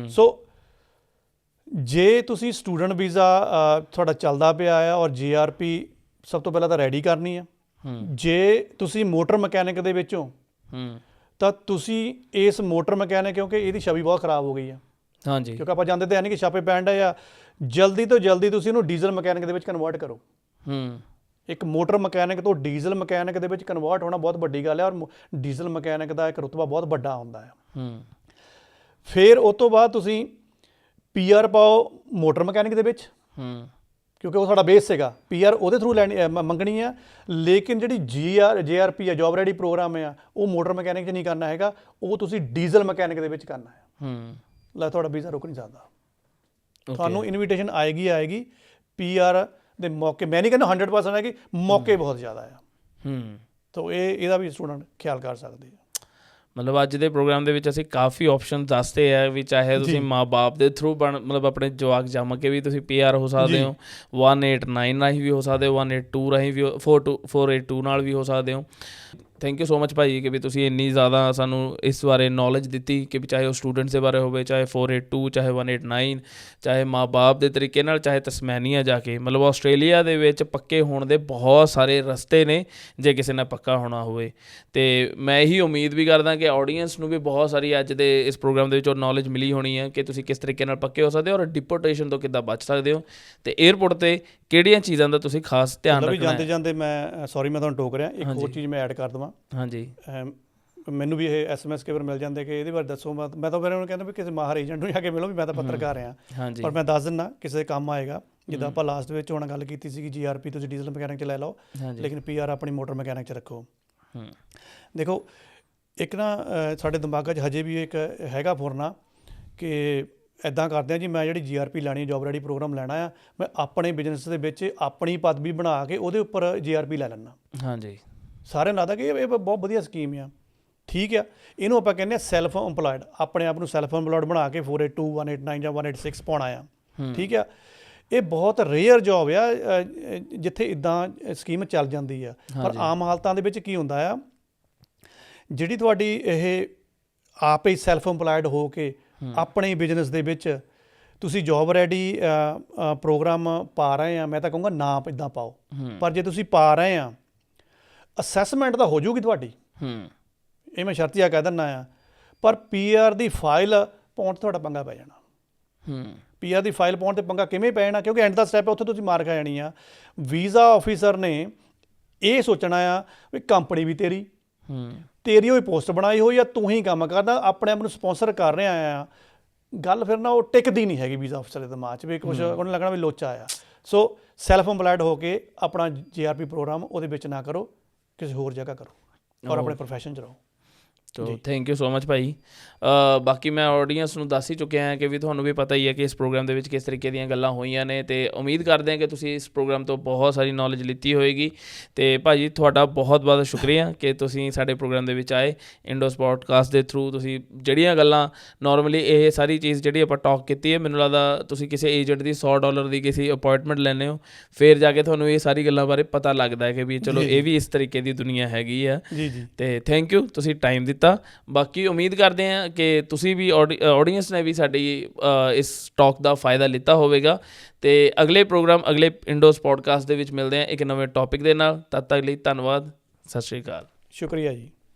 ਸੋ ਜੇ ਤੁਸੀਂ ਸਟੂਡੈਂਟ ਵੀਜ਼ਾ ਤੁਹਾਡਾ ਚੱਲਦਾ ਪਿਆ ਆ ਔਰ GRP ਸਭ ਤੋਂ ਪਹਿਲਾਂ ਤਾਂ ਰੈਡੀ ਕਰਨੀ ਆ। ਜੇ ਤੁਸੀਂ ਮੋਟਰ ਮਕੈਨਿਕ ਦੇ ਵਿੱਚੋਂ ਤਾਂ ਤੁਸੀਂ ਇਸ ਮੋਟਰ ਮਕੈਨਿਕ, ਕਿਉਂਕਿ ਇਹਦੀ ਛਵੀ ਬਹੁਤ ਖਰਾਬ ਹੋ ਗਈ ਆ। ਹਾਂਜੀ, ਕਿਉਂਕਿ ਆਪਾਂ ਜਾਂਦੇ ਤਾਂ ਹੈ ਨਹੀਂ ਕਿ ਛਾਪੇ ਪੈਣ ਡਏ ਆ। ਜਲਦੀ ਤੋਂ ਜਲਦੀ ਤੁਸੀਂ ਇਹਨੂੰ ਡੀਜ਼ਲ ਮਕੈਨਿਕ ਦੇ ਵਿੱਚ ਕਨਵਰਟ ਕਰੋ। ਇੱਕ ਮੋਟਰ ਮਕੈਨਿਕ ਤੋਂ ਡੀਜ਼ਲ ਮਕੈਨਿਕ ਦੇ ਵਿੱਚ ਕਨਵਰਟ ਹੋਣਾ ਬਹੁਤ ਵੱਡੀ ਗੱਲ ਹੈ ਔਰ ਡੀਜ਼ਲ ਮਕੈਨਿਕ ਦਾ ਇੱਕ ਰੁਤਬਾ ਬਹੁਤ ਵੱਡਾ ਹੁੰਦਾ ਹੈ। ਫਿਰ ਉਸ ਤੋਂ ਬਾਅਦ ਤੁਸੀਂ PR ਪਾਓ ਮੋਟਰ ਮਕੈਨਿਕ ਦੇ ਵਿੱਚ, ਕਿਉਂਕਿ ਉਹ ਸਾਡਾ ਬੇਸ ਸੀਗਾ। PR ਉਹਦੇ ਥਰੂ ਲੈਣੀ ਮੰਗਣੀ ਆ, ਲੇਕਿਨ ਜਿਹੜੀ JRP ਆ, ਜੋਬ ਰੈਡੀ ਪ੍ਰੋਗਰਾਮ ਆ, ਉਹ ਮੋਟਰ ਮਕੈਨਿਕ 'ਚ ਨਹੀਂ ਕਰਨਾ ਹੈਗਾ, ਉਹ ਤੁਸੀਂ ਡੀਜ਼ਲ ਮਕੈਨਿਕ ਦੇ ਵਿੱਚ ਕਰਨਾ ਹੈ। ਲੈ ਤੁਹਾਡਾ ਵੀਜ਼ਾ ਰੁਕ ਨਹੀਂ ਸਕਦਾ, ਤੁਹਾਨੂੰ ਇਨਵੀਟੇਸ਼ਨ ਆਏਗੀ। PR ਦੇ ਮੌਕੇ ਮੈਂ ਨਹੀਂ ਕਹਿੰਦਾ 100% ਹੈ ਕਿ ਮੌਕੇ ਬਹੁਤ ਜ਼ਿਆਦਾ ਆ। ਤਾਂ ਇਹਦਾ ਵੀ ਸਟੂਡੈਂਟ ਖਿਆਲ ਕਰ ਸਕਦੇ ਆ। ਮਤਲਬ ਅੱਜ ਦੇ ਪ੍ਰੋਗਰਾਮ ਦੇ ਵਿੱਚ ਅਸੀਂ ਕਾਫੀ ਆਪਸ਼ਨ ਦੱਸਦੇ ਆ ਵੀ ਚਾਹੇ ਤੁਸੀਂ ਮਾਂ ਬਾਪ ਦੇ ਥਰੂ ਮਤਲਬ ਆਪਣੇ ਜਵਾਕ ਜੰਮ ਕੇ ਵੀ ਤੁਸੀਂ PR ਹੋ ਸਕਦੇ ਹੋ, 189 ਰਾਹੀਂ ਵੀ ਹੋ ਸਕਦੇ ਹੋ, 182 ਰਾਹੀਂ ਵੀ, 482 ਨਾਲ ਵੀ ਹੋ ਸਕਦੇ ਹੋ। ਥੈਂਕ ਯੂ ਸੋ ਮਚ ਭਾਈ ਕਿ ਵੀ ਤੁਸੀਂ ਇੰਨੀ ਜ਼ਿਆਦਾ ਸਾਨੂੰ ਇਸ ਬਾਰੇ ਨੌਲੇਜ ਦਿੱਤੀ ਕਿ ਵੀ ਚਾਹੇ ਉਹ ਸਟੂਡੈਂਟਸ ਦੇ ਬਾਰੇ ਹੋਵੇ, ਚਾਹੇ 482, ਚਾਹੇ 189, ਚਾਹੇ ਮਾਂ ਬਾਪ ਦੇ ਤਰੀਕੇ ਨਾਲ, ਚਾਹੇ ਤਸਮੈਨੀਆ ਜਾ ਕੇ। ਮਤਲਬ ਆਸਟ੍ਰੇਲੀਆ ਦੇ ਵਿੱਚ ਪੱਕੇ ਹੋਣ ਦੇ ਬਹੁਤ ਸਾਰੇ ਰਸਤੇ ਨੇ ਜੇ ਕਿਸੇ ਨੇ ਪੱਕਾ ਹੋਣਾ ਹੋਵੇ। ਅਤੇ ਮੈਂ ਇਹੀ ਉਮੀਦ ਵੀ ਕਰਦਾ ਕਿ ਆਡੀਅנਸ ਨੂੰ ਵੀ ਬਹੁਤ ਸਾਰੀ ਅੱਜ ਦੇ ਇਸ ਪ੍ਰੋਗਰਾਮ ਦੇ ਵਿੱਚੋਂ ਨੌਲੇਜ ਮਿਲੀ ਹੋਣੀ ਹੈ ਕਿ ਤੁਸੀਂ ਕਿਸ ਤਰੀਕੇ ਨਾਲ ਪੱਕੇ ਹੋ ਸਕਦੇ ਹੋ ਔਰ ਡਿਪੋਰਟੇਸ਼ਨ ਤੋਂ ਕਿੱਦਾਂ ਬਚ ਸਕਦੇ ਹੋ, ਅਤੇ ਏਅਰਪੋਰਟ 'ਤੇ ਕਿਹੜੀਆਂ ਚੀਜ਼ਾਂ ਦਾ ਤੁਸੀਂ ਖਾਸ ਧਿਆਨ ਰੱਖਣਾ ਹੈ। ਜਾਂਦੇ ਮੈਂ ਸੌਰੀ ਮੈਂ ਤੁਹਾਨੂੰ ਟੋਕ ਰਿਹਾ, ਇੱਕ ਹੋਰ ਚੀਜ਼ ਮੈਂ ਐਡ ਕਰ ਦੇਵਾਂ। ਹਾਂਜੀ, ਮੈਨੂੰ ਵੀ ਇਹ SMS ਕਈ ਵਾਰ ਮਿਲ ਜਾਂਦੇ ਕਿ ਇਹਦੇ ਬਾਰੇ ਦੱਸੋ। ਮੈਂ ਤਾਂ ਫਿਰ ਉਹਨੂੰ ਕਹਿੰਦਾ ਵੀ ਕਿਸੇ ਮਾਹਰ ਏਜੰਟ ਨੂੰ ਜਾ ਕੇ ਮਿਲੋ, ਵੀ ਮੈਂ ਤਾਂ ਪੱਤਰਕਾਰ ਹਾਂ। ਪਰ ਮੈਂ ਦੱਸ ਦਿੰਦਾ ਕਿਸੇ ਦੇ ਕੰਮ ਆਏਗਾ। ਜਿੱਦਾਂ ਆਪਾਂ ਲਾਸਟ ਵਿੱਚ ਹੁਣ ਗੱਲ ਕੀਤੀ ਸੀਗੀ GRP ਤੁਸੀਂ ਡੀਜ਼ਲ ਮਕੈਨਿਕ 'ਚ ਲੈ ਲਓ, ਲੇਕਿਨ PR ਆਪਣੀ ਮੋਟਰ ਮਕੈਨਿਕ 'ਚ ਰੱਖੋ। ਦੇਖੋ ਇੱਕ ਨਾ ਸਾਡੇ ਦਿਮਾਗਾਂ 'ਚ ਹਜੇ ਵੀ ਇੱਕ ਹੈਗਾ ਫੁਰਨਾ ਕਿ ਇੱਦਾਂ ਕਰਦੇ ਹਾਂ ਜੀ, ਮੈਂ ਜਿਹੜੀ GRP ਲੈਣੀ, ਜੋਬ ਰੈਡੀ ਪ੍ਰੋਗਰਾਮ ਲੈਣਾ ਆ, ਮੈਂ ਆਪਣੇ ਬਿਜ਼ਨਸ ਦੇ ਵਿੱਚ ਆਪਣੀ ਪਦਵੀ ਬਣਾ ਕੇ ਉਹਦੇ ਉੱਪਰ GRP ਲੈ ਲੈਣਾ। ਹਾਂਜੀ, ਸਾਰਿਆਂ ਨੂੰ ਲੱਗਦਾ ਕਿ ਇਹ ਬਹੁਤ ਵਧੀਆ ਸਕੀਮ ਆ। ਠੀਕ ਆ, ਇਹਨੂੰ ਆਪਾਂ ਕਹਿੰਦੇ ਹਾਂ ਸੈਲਫ ਇੰਪਲਾਇਡ, ਆਪਣੇ ਆਪ ਨੂੰ ਸੈਲਫ ਇੰਪਲਾਇਡ ਬਣਾ ਕੇ 482, 189 ਜਾਂ 186 ਪਾਉਣਾ ਆ। ਠੀਕ ਆ, ਇਹ ਬਹੁਤ ਰੇਅਰ ਜੋਬ ਆ ਜਿੱਥੇ ਇੱਦਾਂ ਸਕੀਮ ਚੱਲ ਜਾਂਦੀ ਆ। ਪਰ ਆਮ ਹਾਲਤਾਂ ਦੇ ਵਿੱਚ ਕੀ ਹੁੰਦਾ ਆ, ਜਿਹੜੀ ਤੁਹਾਡੀ ਇਹ ਆਪ ਹੀ ਸੈਲਫ ਇੰਪਲਾਇਡ ਹੋ ਕੇ ਆਪਣੇ ਬਿਜ਼ਨਸ ਦੇ ਵਿੱਚ ਤੁਸੀਂ ਜੋਬ ਰੈਡੀ ਪ੍ਰੋਗਰਾਮ ਪਾ ਰਹੇ ਆ, ਮੈਂ ਤਾਂ ਕਹੂੰਗਾ ਨਾ ਇੱਦਾਂ ਪਾਓ। ਪਰ ਜੇ ਤੁਸੀਂ ਪਾ ਰਹੇ ਆ, ਅਸੈਸਮੈਂਟ ਤਾਂ ਹੋ ਜਾਊਗੀ ਤੁਹਾਡੀ, ਇਹ ਮੈਂ ਸ਼ਰਤੀਆ ਕਹਿ ਦਿੰਦਾ ਆ। ਪਰ PR ਦੀ ਫਾਈਲ ਪਾਉਣ 'ਤੇ ਤੁਹਾਡਾ ਪੰਗਾ ਪੈ ਜਾਣਾ। PR ਦੀ ਫਾਈਲ ਪਾਉਣ 'ਤੇ ਪੰਗਾ ਕਿਵੇਂ ਪੈ ਜਾਣਾ? ਕਿਉਂਕਿ ਐਂਡ ਦਾ ਸਟੈਪ ਉੱਥੇ ਤੁਸੀਂ ਮਾਰ ਖਾ ਜਾਣੀ ਆ। ਵੀਜ਼ਾ ਆਫਿਸਰ ਨੇ ਇਹ ਸੋਚਣਾ ਆ ਵੀ ਕੰਪਨੀ ਵੀ ਤੇਰੀ ਹੋਈ ਪੋਸਟ ਬਣਾਈ ਹੋਈ ਆ, ਤੂੰ ਹੀ ਕੰਮ ਕਰਦਾ, ਆਪਣੇ ਆਪ ਨੂੰ ਸਪੋਂਸਰ ਕਰ ਰਿਹਾ ਆ। ਗੱਲ ਫਿਰ ਨਾ ਉਹ ਟਿਕਦੀ ਨਹੀਂ ਹੈਗੀ ਵੀਜ਼ਾ ਆਫਿਸਰ ਦੇ ਦਿਮਾਗ 'ਚ, ਵੀ ਕੁਛ ਉਹਨੂੰ ਲੱਗਣਾ ਵੀ ਲੋਚਾ ਆ। ਸੋ ਸੈਲਫ ਇੰਪਲਾਇਡ ਹੋ ਕੇ ਆਪਣਾ GRP ਪ੍ਰੋਗਰਾਮ ਉਹਦੇ ਵਿੱਚ ਨਾ ਕਰੋ, ਕਿਸੇ ਹੋਰ ਜਗ੍ਹਾ ਕਰੋ ਔਰ ਆਪਣੇ ਪ੍ਰੋਫੈਸ਼ਨ 'ਚ ਰਹੋ। So thank you so much ਭਾਈ। ਬਾਕੀ ਮੈਂ ਆਡੀਅנס ਨੂੰ ਦੱਸ ਹੀ ਚੁੱਕਿਆ ਹਾਂ ਕਿ ਵੀ ਤੁਹਾਨੂੰ ਵੀ ਪਤਾ ਹੀ ਹੈ ਕਿ ਇਸ ਪ੍ਰੋਗਰਾਮ ਦੇ ਵਿੱਚ ਕਿਸ ਤਰੀਕੇ ਦੀਆਂ ਗੱਲਾਂ ਹੋਈਆਂ ਨੇ, ਅਤੇ ਉਮੀਦ ਕਰਦੇ ਹਾਂ ਕਿ ਤੁਸੀਂ ਇਸ ਪ੍ਰੋਗਰਾਮ ਤੋਂ ਬਹੁਤ ਸਾਰੀ ਨੌਲੇਜ ਲਿੱਤੀ ਹੋਏਗੀ। ਅਤੇ ਭਾਜੀ ਤੁਹਾਡਾ ਬਹੁਤ ਬਹੁਤ ਸ਼ੁਕਰੀਆ ਕਿ ਤੁਸੀਂ ਸਾਡੇ ਪ੍ਰੋਗਰਾਮ ਦੇ ਵਿੱਚ ਆਏ। ਇੰਡੋਸ ਪੋਡਕਾਸਟ ਦੇ ਥਰੂ ਤੁਸੀਂ ਜਿਹੜੀਆਂ ਗੱਲਾਂ ਨੋਰਮਲੀ ਇਹ ਸਾਰੀ ਚੀਜ਼ ਜਿਹੜੀ ਆਪਾਂ ਟਾਕ ਕੀਤੀ ਹੈ, ਮੈਨੂੰ ਲੱਗਦਾ ਤੁਸੀਂ ਕਿਸੇ ਏਜੰਟ ਦੀ $100 ਦੀ ਕਿਸੇ ਅਪੋਇੰਟਮੈਂਟ ਲੈਂਦੇ ਹੋ, ਫਿਰ ਜਾ ਕੇ ਤੁਹਾਨੂੰ ਇਹ ਸਾਰੀ ਗੱਲਾਂ ਬਾਰੇ ਪਤਾ ਲੱਗਦਾ ਹੈ ਕਿ ਵੀ ਚਲੋ ਇਹ ਵੀ ਇਸ ਤਰੀਕੇ ਦੀ ਦੁਨੀਆ ਹੈਗੀ ਆ। ਅਤੇ ਥੈਂਕ ਯੂ, ਤੁਸੀਂ ਟਾਈਮ ਦਿੱਤਾ। ਬਾਕੀ ਉਮੀਦ ਕਰਦੇ ਹਾਂ ਕਿ ਤੁਸੀਂ ਵੀ ਆਡੀਅנס ਨੇ ਵੀ ਸਾਡੀ ਇਸ ਟਾਕ ਦਾ ਫਾਇਦਾ ਲਿੱਤਾ ਹੋਵੇਗਾ। ਅਤੇ ਅਗਲੇ ਪ੍ਰੋਗਰਾਮ, ਅਗਲੇ ਇੰਡੋਸ ਪੋਡਕਾਸਟ ਦੇ ਵਿੱਚ ਮਿਲਦੇ ਹਾਂ ਇੱਕ ਨਵੇਂ ਟੌਪਿਕ ਦੇ ਨਾਲ। ਤਦ ਤੱਕ ਲਈ ਧੰਨਵਾਦ, ਸਤਿ ਸ਼੍ਰੀ ਅਕਾਲ। ਸ਼ੁਕਰੀਆ ਜੀ।